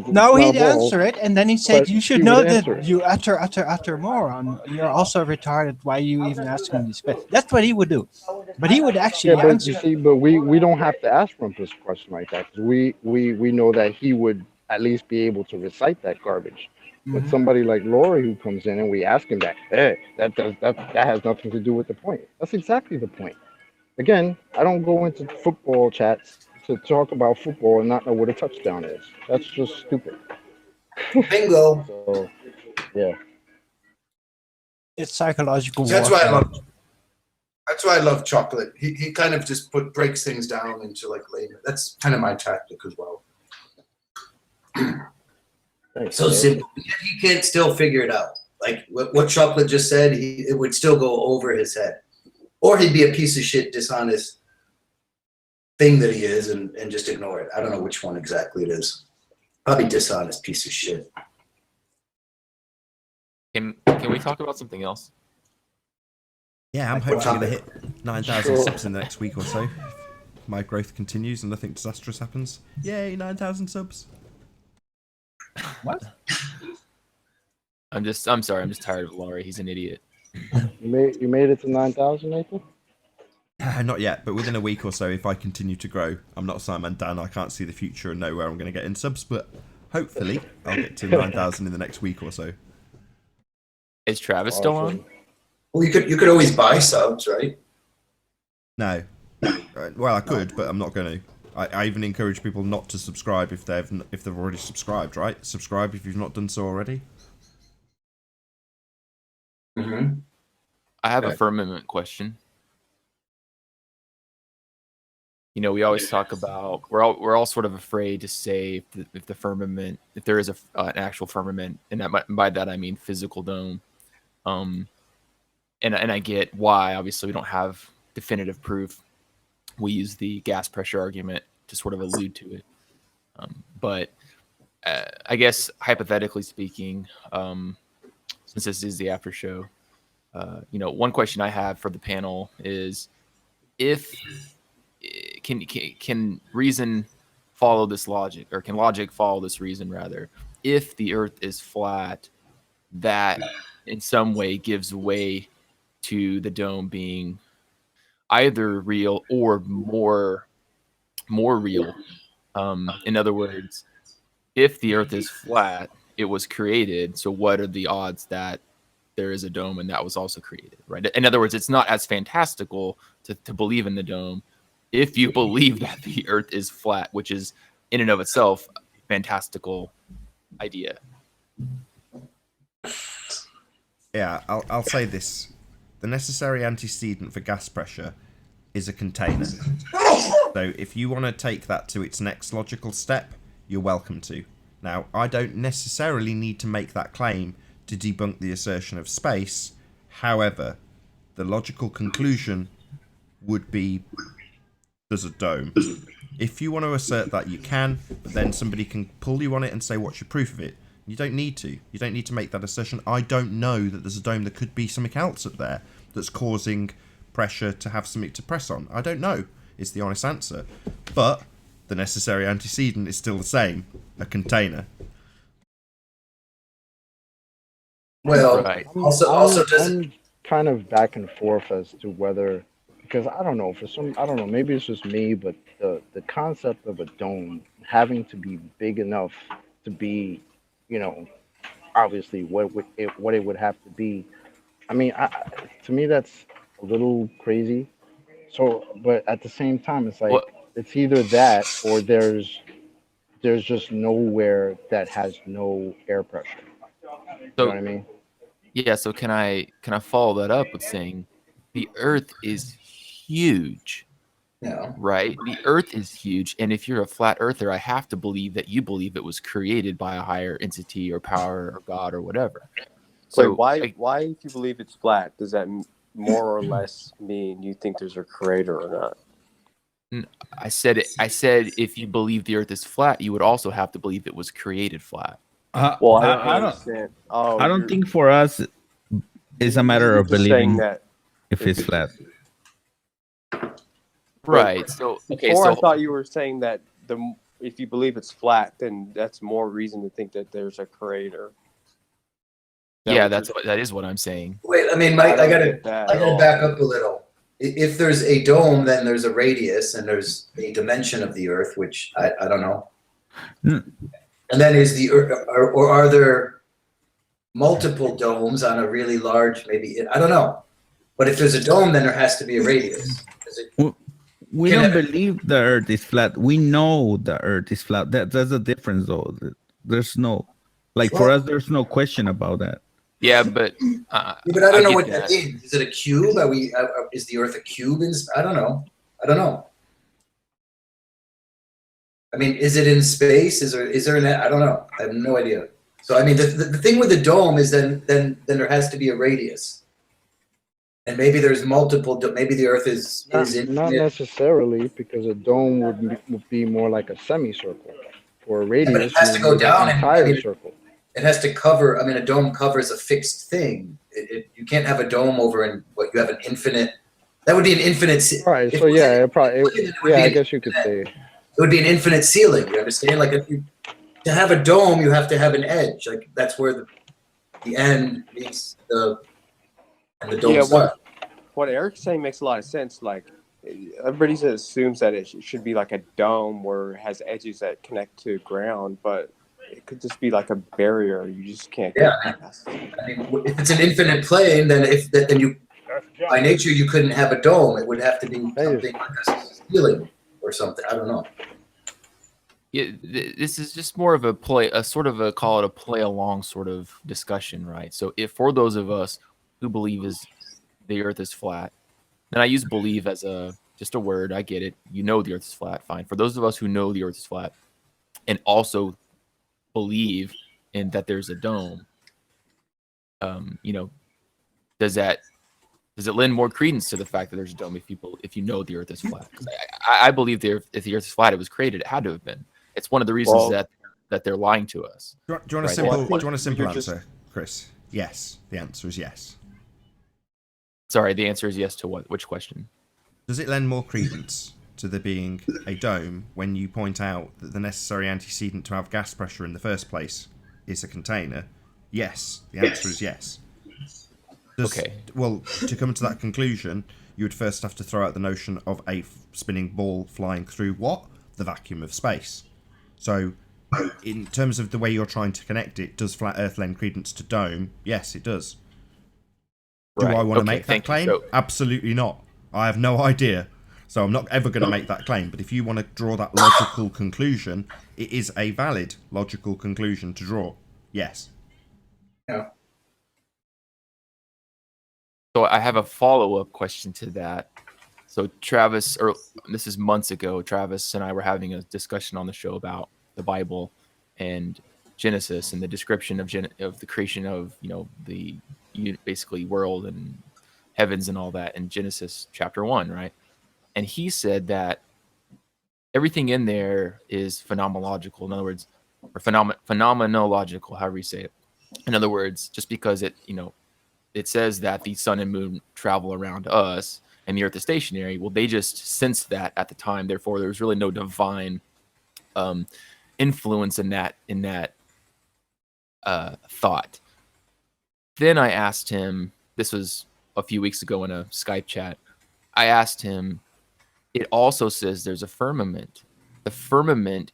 No, he'd answer it, and then he said, but "You should he know would that answer it. you utter moron. You're also retarded. Why are you even asking these questions?" That's what he would do. But he would actually Yeah, but answer. you see, but we don't have to ask Rumpus a question like that, because we know that he would at least be able to recite that garbage. But Mhm. somebody like Laurie who comes in and we ask him that, hey, that has nothing to do with the point. That's exactly the point. Again, I don't go into football chats to talk about football and not know what a touchdown is. That's just stupid. Bingo. So, yeah. It's psychological That's why I warfare. love. That's why I love chocolate. He kind of just breaks things down into like layman. That's kind of my tactic as well. So simple. Yet he can't still figure it out. Like what Chocolate just said, it would still go over his head. Or he'd be a piece of shit, dishonest thing that he is and just ignore it. I don't know which one exactly it is. Probably dishonest piece of shit. Can we talk about something else? Yeah, I'm hoping to hit 9,000 subs in the next week or so. If my growth continues and nothing disastrous happens. Yay, 9,000 subs. What? I'm sorry. I'm just tired of Laurie. He's an idiot. You made it to 9,000, Nathan? Not yet, but within a week or so, if I continue to grow, I'm not Simon Dan. I can't see the future and know where I'm going to get in subs, but hopefully I'll get to 9,000 in the next week or so. Is Travis still on? Well, you could always buy subs, right? No. Well, I could, but I'm not going to. I even encourage people not to subscribe if they've already subscribed. Right? Subscribe if you've not done so already. Mm-hmm. I have a firmament question. You know, we always talk about we're all sort of afraid to say if the firmament, if there is an actual firmament, and by that I mean physical dome. And I get why. Obviously, we don't have definitive proof. We use the gas pressure argument to sort of allude to it. But I guess hypothetically speaking, since this is the after show, you know, one question I have for the panel is if can reason follow this logic, or can logic follow this reason rather? If the Earth is flat, that in some way gives way to the dome being either real or more real. In other words, if the Earth is flat, it was created. So what are the odds that there is a dome and that was also created, right? In other words, it's not as fantastical to believe in the dome if you believe that the Earth is flat, which is in and of itself a fantastical idea. Yeah, I'll say this. The necessary antecedent for gas pressure is a container. So if you want to take that to its next logical step, you're welcome to. Now, I don't necessarily need to make that claim to debunk the assertion of space. However, the logical conclusion would be there's a dome. If you want to assert that, you can, but then somebody can pull you on it and say, what's your proof of it? You don't need to. You don't need to make that assertion. I don't know that there's a dome. There could be something else up there that's causing pressure to have something to press on. I don't know, is the honest answer. But the necessary antecedent is still the same, a container. Well, right. I'm kind of back and forth as to whether, because I don't know, I don't know, maybe it's just me, but the concept of a dome having to be big enough to be, you know, obviously what it would have to be. I mean, to me that's a little crazy. So, but at the same time, it's like it's either that or there's just nowhere that has no air pressure. You know what I mean? Yeah, so can I follow that up with saying the Earth is huge. Yeah. Right? The Earth is huge, and if you're a flat earther, I have to believe that you believe it was created by a higher entity or power or God or whatever. So wait, why if you believe it's flat, does that more or less mean you think there's a creator or not? I said if you believe the Earth is flat, you would also have to believe it was created flat. Well, I don't understand. I don't think for us it's a matter of believing that if it's flat. Right. So okay. Or So I thought you were saying that if you believe it's flat, then that's more reason to think that there's a creator. Yeah, that is what I'm saying. Wait, I mean, Mike, I gotta back up a little. If there's a dome, then there's a radius and there's a dimension of the Earth, which I don't know. And then is the Earth, or are there multiple domes on a really large, maybe, I don't know. But if there's a dome, then there has to be a radius. We don't believe the Earth is flat. We know the Earth is flat. That's a difference, though. There's no, like, for us, there's no question about that. Yeah, but I don't know what that is. Is it a cube? Is the Earth a cube? I don't know. I mean, is it in space? Is there an? I don't know. I have no idea. So I mean, the thing with the dome is then there has to be a radius, and maybe there's multiple. Maybe the Earth is not necessarily, because a dome would be more like a semicircle. For a radius, but it has to go down an entire circle. It has to cover. I mean, a dome covers a fixed thing. You can't have a dome over and what you have an infinite. That would be an infinite. All right. So yeah, I guess you could say. It would be an infinite ceiling. You understand? Like to have a dome, you have to have an edge. Like that's where the end meets the dome starts. What Eric's saying makes a lot of sense. Like everybody assumes that it should be like a dome where it has edges that connect to ground, but it could just be like a barrier you just can't get past. I mean, if it's an infinite plane, then then you by nature you couldn't have a dome. It would have to be something like a ceiling or or something. I don't know. Yeah, this is just more of a sort of a call it a play along sort of discussion, right? So if for those of us who believe the Earth is flat, and I use believe as just a word, I get it. You know the Earth is flat, fine. For those of us who know the Earth is flat, and also believe in that there's a dome, does it lend more credence to the fact that there's a dome if you know the Earth is flat? Because I believe if the Earth is flat, it was created. It had to have been. It's one of the reasons that they're lying to us. Do you want a simple answer, Chris? Yes. The answer is yes. Sorry, the answer is yes to what? Which question? Does it lend more credence to there being a dome when you point out that the necessary antecedent to have gas pressure in the first place is a container? Yes. The answer is yes. Okay. Well, to come to that conclusion, you would first have to throw out the notion of a spinning ball flying through what? The vacuum of space. So, in terms of the way you're trying to connect it, does flat Earth lend credence to dome? Yes, it does. Do I want to make that claim? Absolutely not. I have no idea. So I'm not ever going to make that claim. But if you want to draw that logical conclusion, it is a valid logical conclusion to draw. Yes. Yeah. So I have a follow-up question to that. So Travis, or this is months ago, Travis and I were having a discussion on the show about the Bible and Genesis and the description of the creation of, the basically world and heavens and all that in Genesis chapter 1, right? And he said that everything in there is phenomenological. In other words, or phenomenological, however you say it. In other words, just because it says that the sun and moon travel around us and the earth is stationary. Well, they just sensed that at the time. Therefore, there was really no divine influence in that thought. Then I asked him, this was a few weeks ago in a Skype chat, I asked him, it also says there's a firmament. The firmament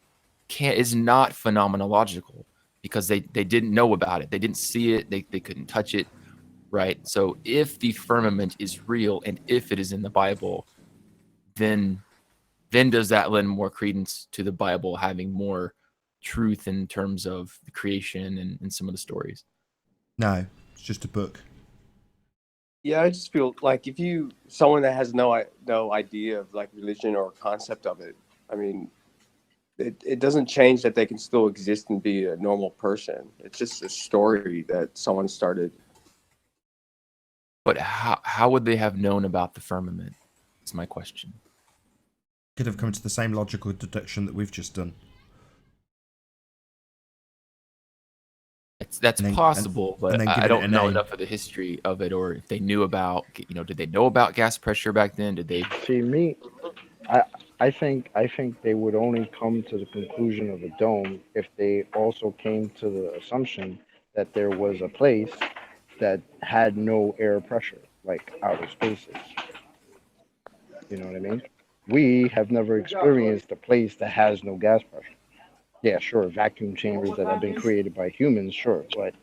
is not phenomenological because they didn't know about it. They didn't see it. They couldn't touch it. Right. So if the firmament is real and if it is in the Bible, then does that lend more credence to the Bible having more truth in terms of the creation and some of the stories? No, it's just a book. Yeah, I just feel like someone that has no idea of like religion or concept of it, I mean, it doesn't change that they can still exist and be a normal person. It's just a story that someone started. But how would they have known about the firmament? Is my question. Could have come to the same logical deduction that we've just done. That's possible, but I don't know enough of the history of it, or if they knew about, did they know about gas pressure back then? Did they see me? I think they would only come to the conclusion of a dome if they also came to the assumption that there was a place that had no air pressure, like outer spaces. You know what I mean? We have never experienced a place that has no gas pressure. Yeah, sure, vacuum chambers that have been created by humans, sure, but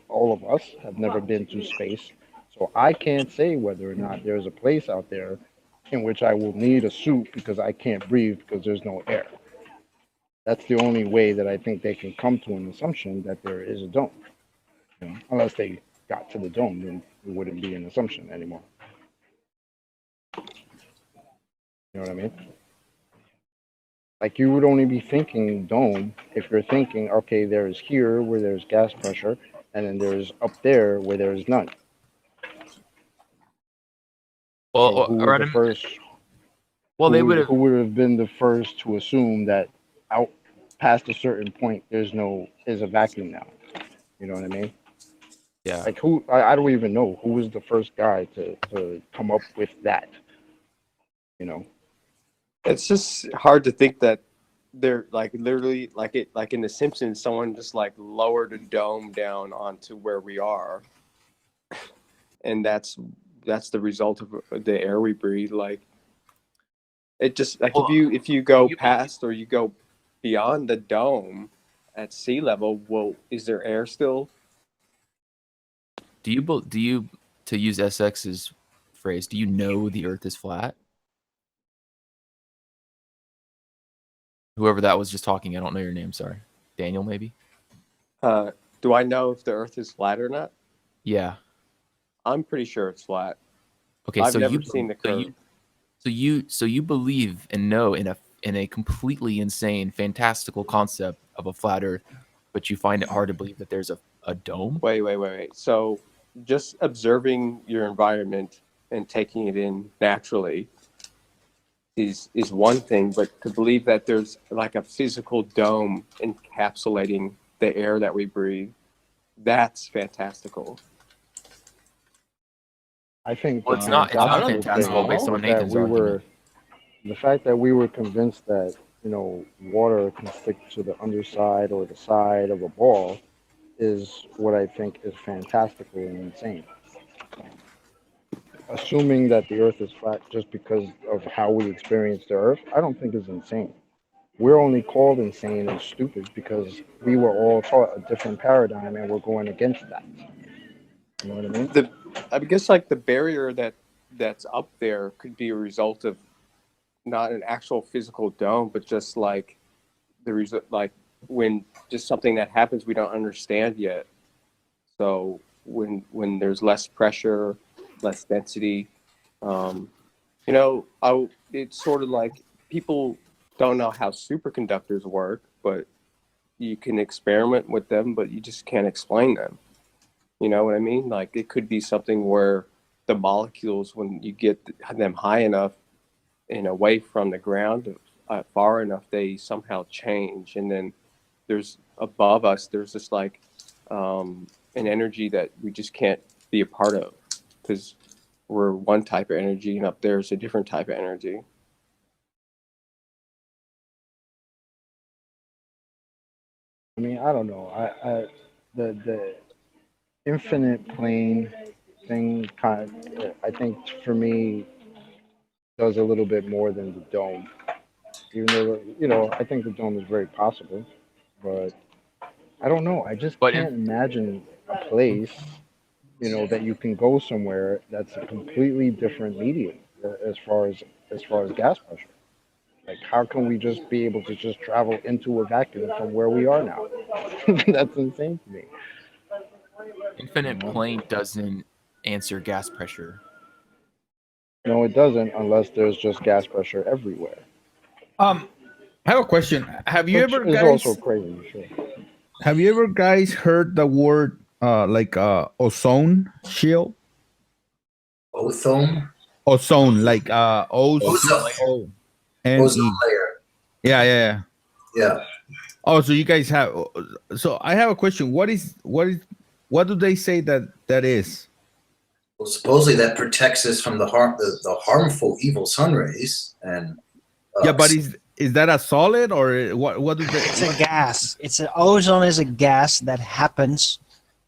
all of us have never been to space. So I can't say whether or not there's a place out there in which I will need a suit because I can't breathe because there's no air. That's the only way that I think they can come to an assumption that there is a dome. Unless they got to the dome, then it wouldn't be an assumption anymore. You know what I mean? Like you would only be thinking dome if you're thinking, okay, there's here where there's gas pressure, and then there's up there where there's none. Well, so who would have been the first to assume that out past a certain point there's a vacuum now? You know what I mean? Yeah. Like I don't even know who was the first guy to come up with that. It's just hard to think that they're like literally like in The Simpsons, someone just like lowered a dome down onto where we are, and that's the result of the air we breathe. Like it just like if you go past or you go beyond the dome at sea level, well, is there air still? Do you to use SX's phrase? Do you know the Earth is flat? Whoever that was just talking, I don't know your name. Sorry, Daniel, maybe. Do I know if the Earth is flat or not? Yeah. I'm pretty sure it's flat. Okay, I've so never you seen the curve. so you believe and know in a completely insane, fantastical concept of a flat Earth, but you find it hard to believe that there's a dome. Wait. So just observing your environment and taking it in naturally is one thing, but to believe that there's like a physical dome encapsulating the air that we breathe, that's fantastical. I think Well, the it's not fantastical fantastical thing based on is that Nathan's we argument. were, the fact that we were convinced that, you know, water can stick to the underside or the side of a ball is what I think is fantastical and insane. Assuming that the earth is flat just because of how we experience the earth, I don't think is insane. We're only called insane and stupid because we were all taught a different paradigm and we're going against that. You know what I mean? I guess like the barrier that's up there could be a result of not an actual physical dome, but just like the result, like when just something that happens we don't understand yet. So when there's less pressure, less density, you know, it's sort of like people don't know how superconductors work, but you can experiment with them, but you just can't explain them. You know what I mean? Like it could be something where the molecules, when you get them high enough and away from the ground, far enough, they somehow change. And then there's above us, there's just like an energy that we just can't be a part of because we're one type of energy and up there's a different type of energy. I mean, I don't know. The infinite plane thing I think for me does a little bit more than the dome. Even though, you know, I think the dome is very possible, but I don't know. I just can't imagine a place, you know, that you can go somewhere that's a completely different medium as far as gas pressure. Like, how can we just be able to just travel into a vacuum from where we are now? That's insane to me. Infinite plane doesn't answer gas pressure. No, it doesn't unless there's just gas pressure everywhere. I have a question. Have you Which ever is guys also crazy, sure. have you ever guys heard the word ozone shield? Ozone? Ozone, like Ozone. O-Z-O-N-E. Ozone layer. Yeah. Yeah. Oh, so you guys have. So I have a question. What do they say that is? Well, supposedly that protects us from the harmful evil sun rays and Yeah, but is that a solid or what do they? It's a gas. Ozone is a gas that happens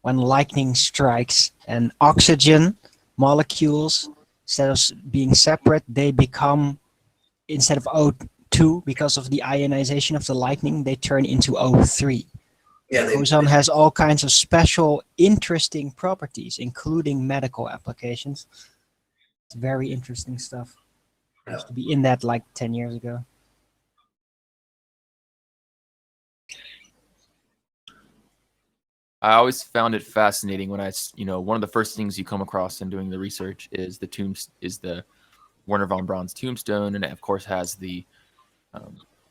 when lightning strikes, and oxygen molecules, instead of being separate, they become, instead of O2 because of the ionization of the lightning, they turn into O3. Yeah, ozone has all kinds of special, interesting properties, including medical applications. It's very interesting stuff. I used to be in that like 10 years ago. I always found it fascinating when one of the first things you come across in doing the research is the Werner von Braun's tombstone, and it of course has the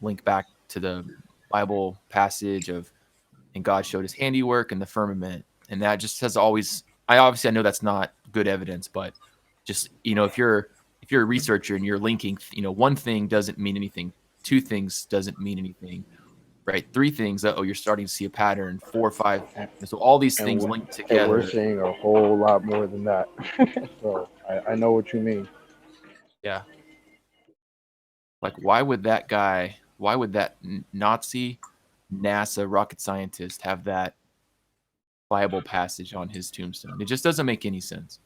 link back to the Bible passage of, and God showed his handiwork in the firmament, and that just has always. I know that's not good evidence, but just if you're a researcher and you're linking, one thing doesn't mean anything, two things doesn't mean anything. Right, three things. You're starting to see a pattern. 4 or 5. So all these things linked together. And we're seeing a whole lot more than that. So I know what you mean. Yeah. Like, why would that Nazi NASA rocket scientist have that Bible passage on his tombstone? It just doesn't make any sense.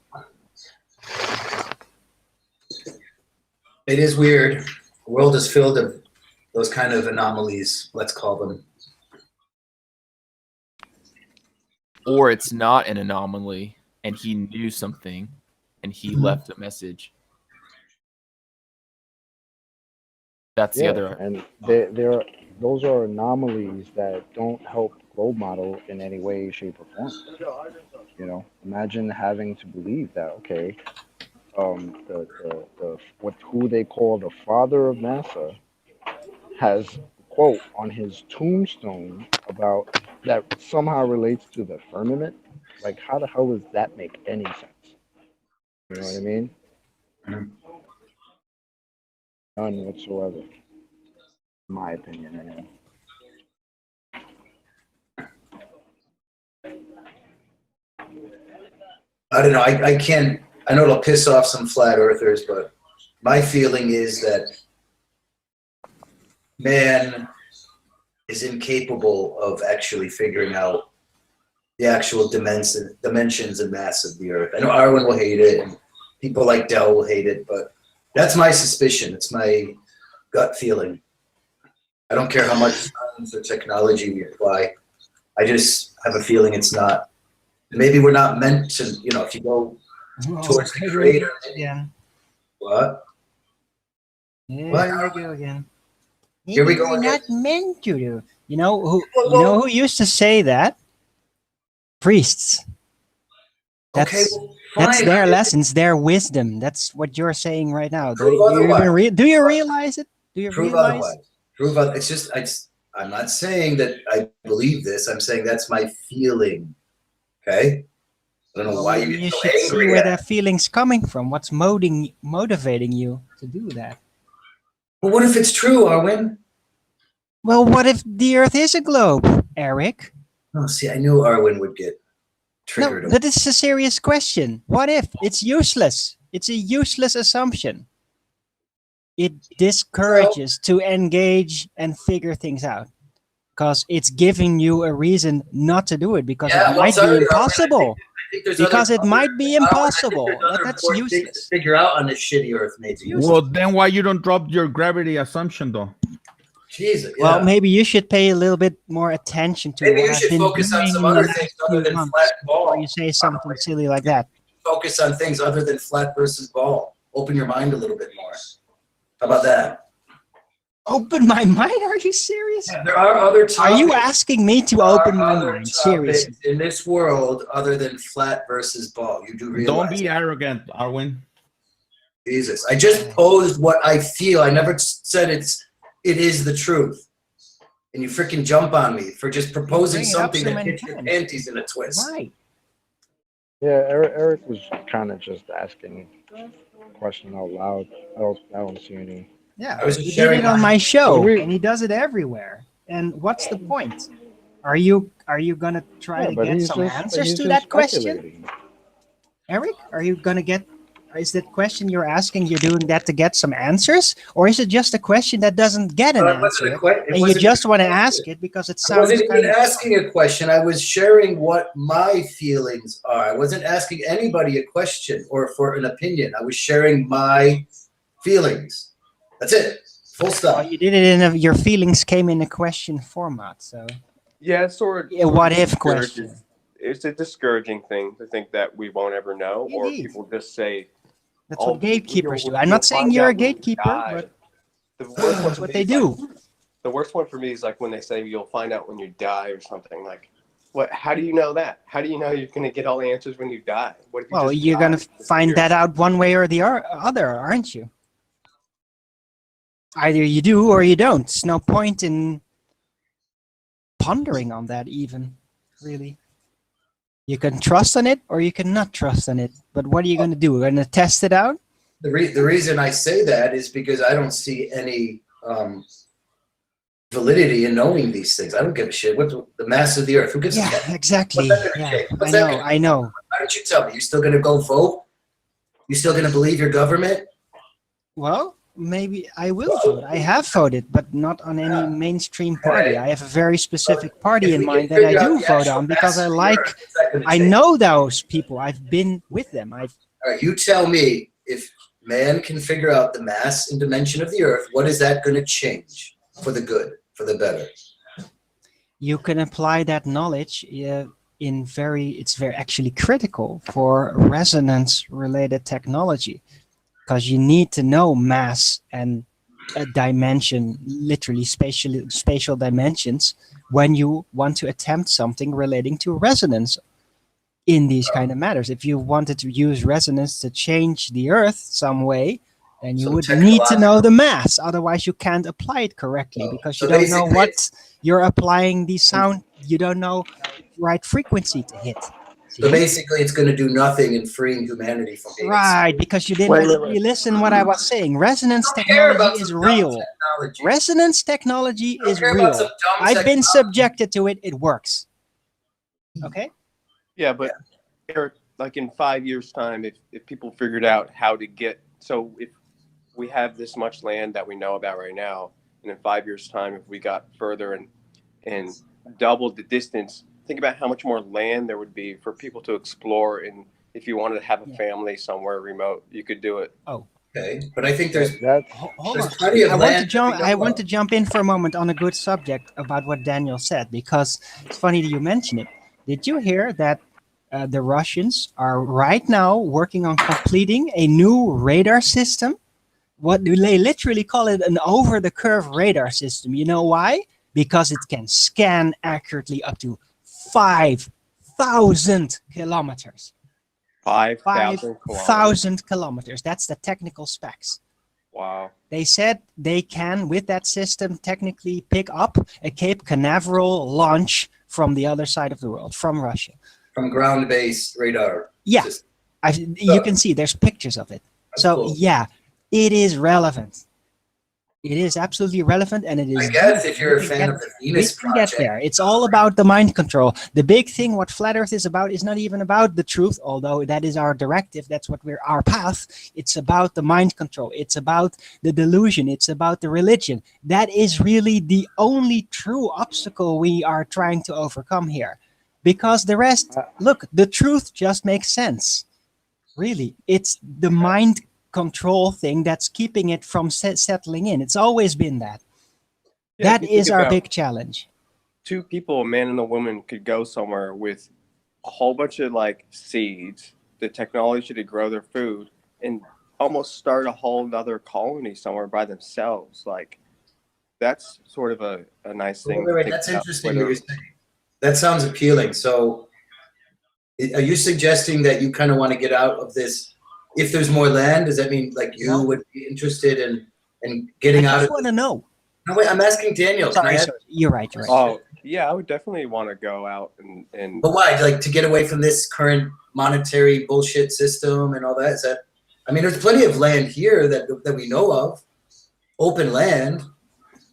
It is weird. The world is filled of those kind of anomalies, let's call them. Or it's not an anomaly, and he knew something, and he left a message That's the other. And those are anomalies that don't help role model in any way, shape, or form. You know, imagine having to believe that who they call the father of NASA has a quote on his tombstone about that somehow relates to the firmament. Like, how the hell does that make any sense? You know what I mean? None whatsoever. In my opinion, anyway. I don't know. I can't. I know it'll piss off some flat earthers, but my feeling is that man is incapable of actually figuring out the actual dimensions and mass of the Earth. I know Arwen will hate it, and people like Dell will hate it, but that's my suspicion. It's my gut feeling. I don't care how much science or technology we apply. I just have a feeling it's not. Maybe we're not meant to, you know, if you go towards the creator. Again. What? Yeah, What? here we go again. Here we go We're again. not meant to do. You know who used to say that? Priests. That's that's fine. their lessons, their wisdom. That's what you're saying right now. Do Prove you even otherwise. do you realize it? Do you Prove realize? otherwise. Prove otherwise. It's just I'm not saying that I believe this. I'm saying that's my feeling. Okay. I don't know why Maybe you you get so should see angry where at that feeling's coming from. What's motivating you to do that? Well, what if it's true, Arwen? Well, what if the Earth is a globe, Eric? Oh, see, I knew Arwen would get No, triggered. that is a serious question. What if? It's useless. It's a useless assumption. It discourages to engage and figure things out. Because it's giving you a reason not to do it, because it might be impossible. Because it might be impossible. That's useless. To figure out on this shitty Earth, maybe. Well, then why you don't drop your gravity assumption though? Jesus. Well, maybe you should pay a little bit more attention to Maybe what you I've should been focus on doing some in the other last things other few than months flat ball. before you say something silly like that. Focus on things other than flat versus ball. Open your mind a little bit more. How about that? Open my mind? Are you serious? Yeah, there are other topics. Are you asking me to open my mind? Seriously. In this world, other than flat versus ball, you do realize. Don't be arrogant, Arwen. Jesus, I just posed what I feel. I never said it is the truth. And you freaking jump on me for just proposing Bring it up something so that many hits your times. panties in a twist. Right. Yeah, Eric was kind of just asking a question out loud. I don't see any. Yeah, I was he did sharing it on my- my show, What do we- and he does it everywhere. And what's the point? Are you gonna try to but get he's some just- answers he's to just that question? speculating. Eric, are you gonna get? Is that question you're asking? You're doing that to get some answers, or is it just a question that doesn't get an Well, it wasn't answer, a it and you wasn't just a want to question. ask it because it I sounds wasn't kind even of asking a question. I was sharing what my feelings are. I wasn't asking anybody a question or for an opinion. I was sharing my feelings. That's it. Full stop. Well, you did it in your feelings came in a question format, so Yeah, it's sort of. Yeah, what if discouraging. question. It's a discouraging thing to think that we won't ever know, or Indeed. people just say. That's "Oh, what gatekeepers you'll- do. I'm you'll not saying find you're a out when you gatekeeper, die." but The worst one that's for what me they is do. like- the worst one for me is like when they say you'll find out when you die or something. Like, what? How do you know that? How do you know you're going to get all the answers when you die? What if you Well, just you're die gonna and find disappear? that out one way or the other, aren't you? Either you do or you don't. There's no point in pondering on that even, really. You can trust on it or you cannot trust on it. But what are you going to do? We're going to test it out? The reason I say that is because I don't see any validity in knowing these things. I don't give a shit. What's the mass of the Earth? Who gives a Yeah, fuck? exactly. What's that gonna Yeah, change? I What's that know, gonna- I know. Why don't you tell me? You still going to go vote? You still going to believe your government? Well, maybe I will vote. I have voted, but not on any mainstream party. I have a very specific party If in we mind can that I figure out do the vote actual on because mass I of the like, Earth, what's that gonna I change? know those people. I've been with them. All right, you tell me if man can figure out the mass and dimension of the Earth, what is that going to change for the good, for the better? You can apply that knowledge it's very actually critical for resonance related technology because you need to know mass and a dimension, literally spatial dimensions, when you want to attempt something relating to resonance in these kind of matters. If you wanted to use resonance to change the Earth some way, then you would need to know the maths. Otherwise, you can't apply it correctly because you don't know what you're applying the sound. You don't know the right frequency to hit. So basically, it's going to do nothing in freeing humanity from being Right, because you didn't really listen what I was saying. Resonance technology is real. Resonance technology is real. I've been subjected to it. It works. Okay? Yeah, but Eric, like in 5 years' time, if people figured out how to get, so if we have this much land that we know about right now, and in 5 years' time, if we got further and doubled the distance, think about how much more land there would be for people to explore. And if you wanted to have a family somewhere remote, you could do it. Oh, okay. But I think there's hold on. I want to jump in for a moment on a good subject about what Daniel said, because it's funny that you mention it. Did you hear that the Russians are right now working on completing a new radar system? What do they literally call it? An over-the-curve radar system. You know why? Because it can scan accurately up to 5,000 kilometers. 5,000 kilometers. That's the technical specs. Wow. They said they can, with that system, technically pick up a Cape Canaveral launch from the other side of the world, from Russia. From ground-based radar. Yeah. You can see there's pictures of it. So, cool. Yeah, it is relevant. It is absolutely relevant, and it is. I guess if you're a fan of the Venus project, get there. It's all about the mind control. The big thing, what Flat Earth is about, is not even about the truth, although that is our directive. That's what our path. It's about the mind control. It's about the delusion. It's about the religion. That is really the only true obstacle we are trying to overcome here, because the rest. Look, the truth just makes sense. Really, it's the mind control thing that's keeping it from settling in. It's always been that. Yeah, that is our big challenge. Two people, a man and a woman, could go somewhere with a whole bunch of like seeds, the technology to grow their food, and almost start a whole other colony somewhere by themselves. Like, that's sort of a nice thing. Wait, that's interesting. That sounds appealing. So are you suggesting that you kind of want to get out of this? If there's more land, does that mean like you would be interested in getting out of? I just want to know. No, wait, I'm asking Daniel. Sorry. You're right. Oh, yeah, I would definitely want to go out and. But why? Like to get away from this current monetary bullshit system and all that? Is that? I mean, there's plenty of land here that we know of, open land.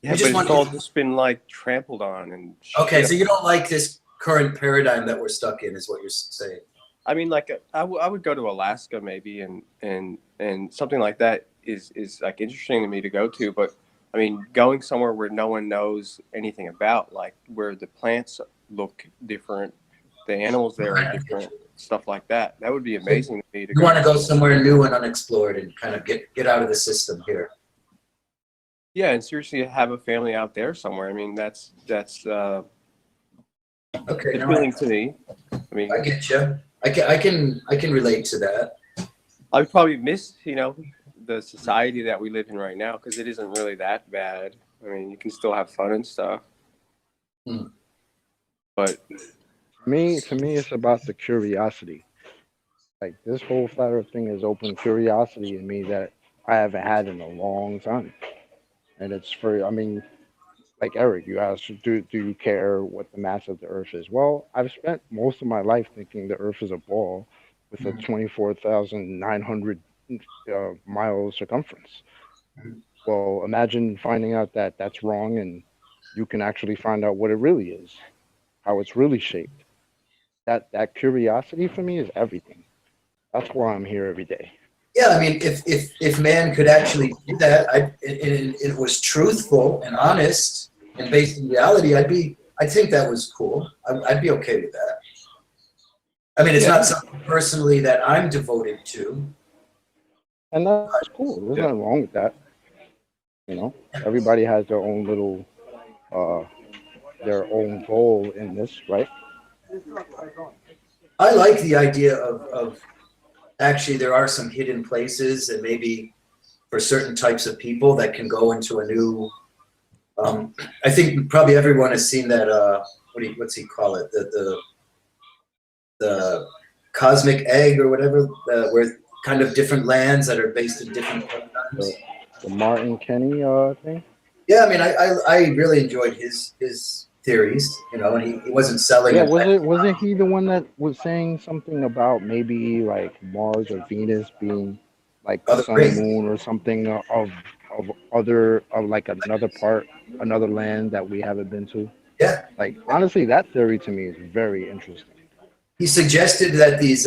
Yeah, but it's all just been like trampled on and. Okay, so you don't like this current paradigm that we're stuck in, is what you're saying. I mean, like I would go to Alaska maybe, and something like that is like interesting to me to go to. But I mean, going somewhere where no one knows anything about, like where the plants look different, the animals there are different, stuff like that. That would be amazing to me. You want to go somewhere new and unexplored and kind of get out of the system here. Yeah, and seriously, have a family out there somewhere. I mean, that's okay. appealing to me. I mean, I get you. I can relate to that. I would probably miss, the society that we live in right now, because it isn't really that bad. I mean, you can still have fun and stuff. But to me, it's about the curiosity. Like this whole Flat Earth thing has opened curiosity in me that I haven't had in a long time, and it's for. I mean, like Eric, you asked, do you care what the mass of the Earth is? Well, I've spent most of my life thinking the Earth is a ball with a 24,900 mile circumference. Well, imagine finding out that that's wrong, and you can actually find out what it really is, how it's really shaped. That curiosity for me is everything. That's why I'm here every day. Yeah, I mean, if man could actually do that, it was truthful and honest and based in reality, I think that was cool. I'd be okay with that. I mean, it's not something personally that I'm devoted to. And that's cool. There's nothing wrong with that. Everybody has their own little, their own goal in this, right? I like the idea of actually there are some hidden places and maybe for certain types of people that can go into a new. I think probably everyone has seen that. What's he call it? The cosmic egg or whatever, where kind of different lands that are based in different paradigms. The Martin Kenny thing. Yeah, I mean, I really enjoyed his theories, you know, and he wasn't selling. Yeah, it. wasn't he the one that was saying something about maybe like Mars or Venus being like the sun and moon or something of like another land that we haven't been to? Yeah. Like honestly, that theory to me is very interesting. He suggested that these,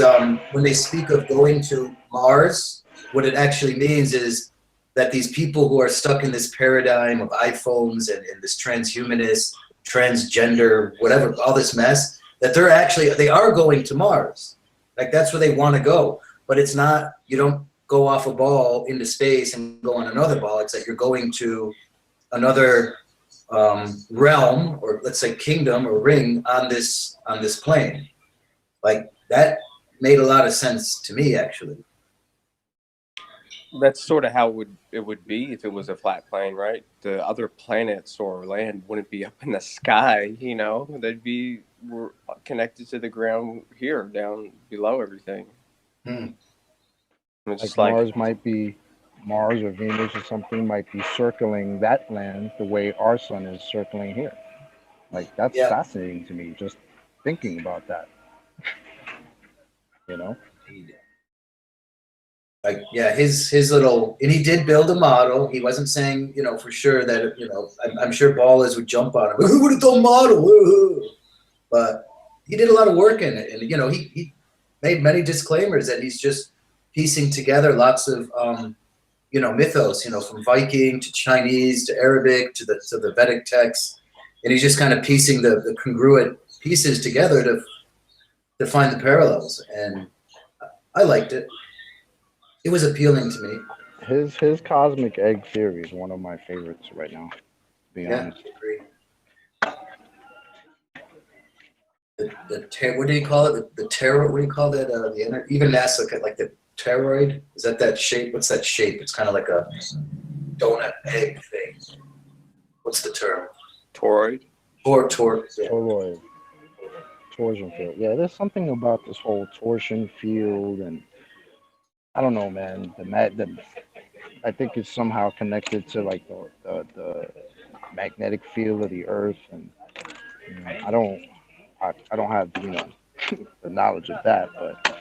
when they speak of going to Mars, what it actually means is that these people who are stuck in this paradigm of iPhones and this transhumanist, transgender, whatever, all this mess, that they are going to Mars. Like that's where they want to go. But it's not, you don't go off a ball into space and go on another ball. It's that you're going to another realm, or let's say kingdom or ring on this plane. Like that made a lot of sense to me, actually. That's sort of how it would be if it was a flat plane, right? The other planets or land wouldn't be up in the sky, you know? They'd be connected to the ground here, down below everything. It's just like Mars or Venus or something might be circling that land the way our sun is circling here. Like that's fascinating to me, just thinking about that. You know? Like, yeah, his little, and he did build a model. He wasn't saying, you know, for sure that, you know, I'm sure ballers would jump on him. Who would have done model? But he did a lot of work in it. And, you know, he made many disclaimers that he's just piecing together lots of, you know, mythos, you know, from Viking to Chinese to Arabic to the Vedic texts. And he's just kind of piecing the congruent pieces together to find the parallels. And I liked it. It was appealing to me. His cosmic egg theory is one of my favorites right now, to be honest. What do you call it? The terror. What do you call that? Even NASA, like the toroid. Is that shape? What's that shape? It's kind of like a donut egg thing. What's the term? Toroid. Toroid. Torsion field. Yeah, there's something about this whole torsion field, and I don't know, man. I think it's somehow connected to like the magnetic field of the Earth, and you know, I don't have, you know, the knowledge of that, but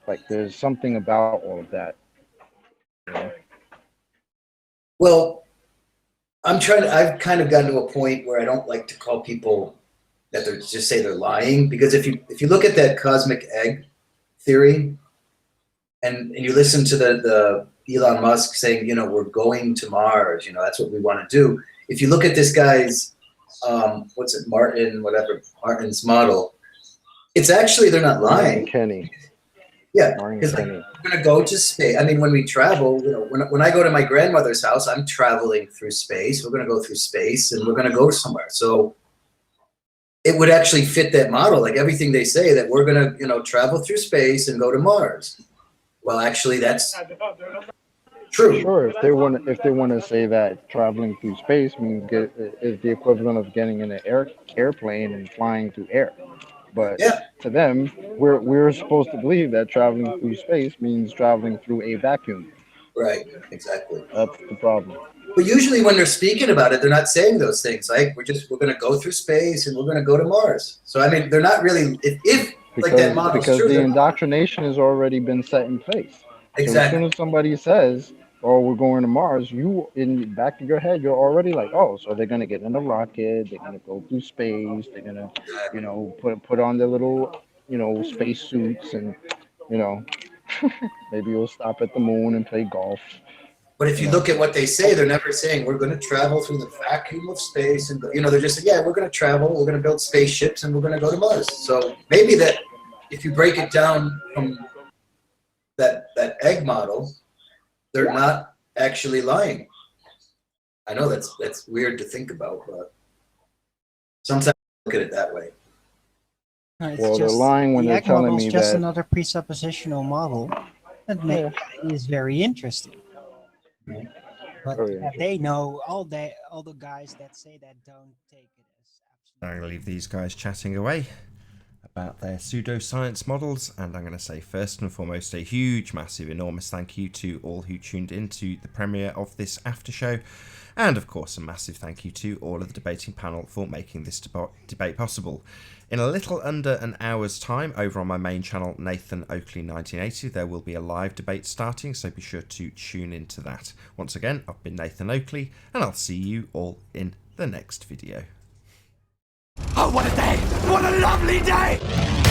like there's something about all of that. You know? Well, I've kind of gotten to a point where I don't like to call people that just say they're lying, because if you look at that cosmic egg theory, and you listen to the Elon Musk saying, you know, we're going to Mars, you know, that's what we want to do. If you look at this guy's, Martin's model, it's actually, they're not lying. Kenny. Yeah, because like, we're going to go to space. I mean, when we travel, you know, when I go to my grandmother's house, I'm traveling through space. We're going to go through space and we're going to go somewhere. So it would actually fit that model, like everything they say, that we're going to, you know, travel through space and go to Mars. Well, actually, that's true. Sure, if they want to say that traveling through space means is the equivalent of getting in an airplane and flying through air, but to them, we're supposed to believe that traveling through space means traveling through a vacuum. Right. Exactly. That's the problem. But usually, when they're speaking about it, they're not saying those things. Like we're going to go through space and we're going to go to Mars. So I mean, they're not really Because the indoctrination has already been set in place. Exactly. So as soon as somebody says, "Oh, we're going to Mars," you in the back of your head, you're already like, "Oh, so they're gonna get in a rocket, they're gonna go through space, they're gonna, you know, put on their little, you know, space suits, and, you know, maybe we'll stop at the moon and play golf." But if you look at what they say, they're never saying we're going to travel through the vacuum of space, and you know, they're just saying, yeah, we're going to travel, we're going to build spaceships, and we're going to go to Mars. So maybe that, if you break it down from that egg model, they're not actually lying. I know that's weird to think about, but sometimes I look at it that way. Well, they're lying when they're telling me that. The egg model is just another presuppositional model that is very interesting. But Oh, yeah. they know all the guys that say that don't take it as absolute. I'm going to leave these guys chatting away about their pseudoscience models, and I'm going to say first and foremost a huge, massive, enormous thank you to all who tuned into the premiere of this after show, and of course a massive thank you to all of the debating panel for making this debate possible. In a little under an hour's time over on my main channel, Nathan Oakley 1980, there will be a live debate starting, so be sure to tune into that. Once again, I've been Nathan Oakley, and I'll see you all in the next video. Oh, what a day! What a lovely day!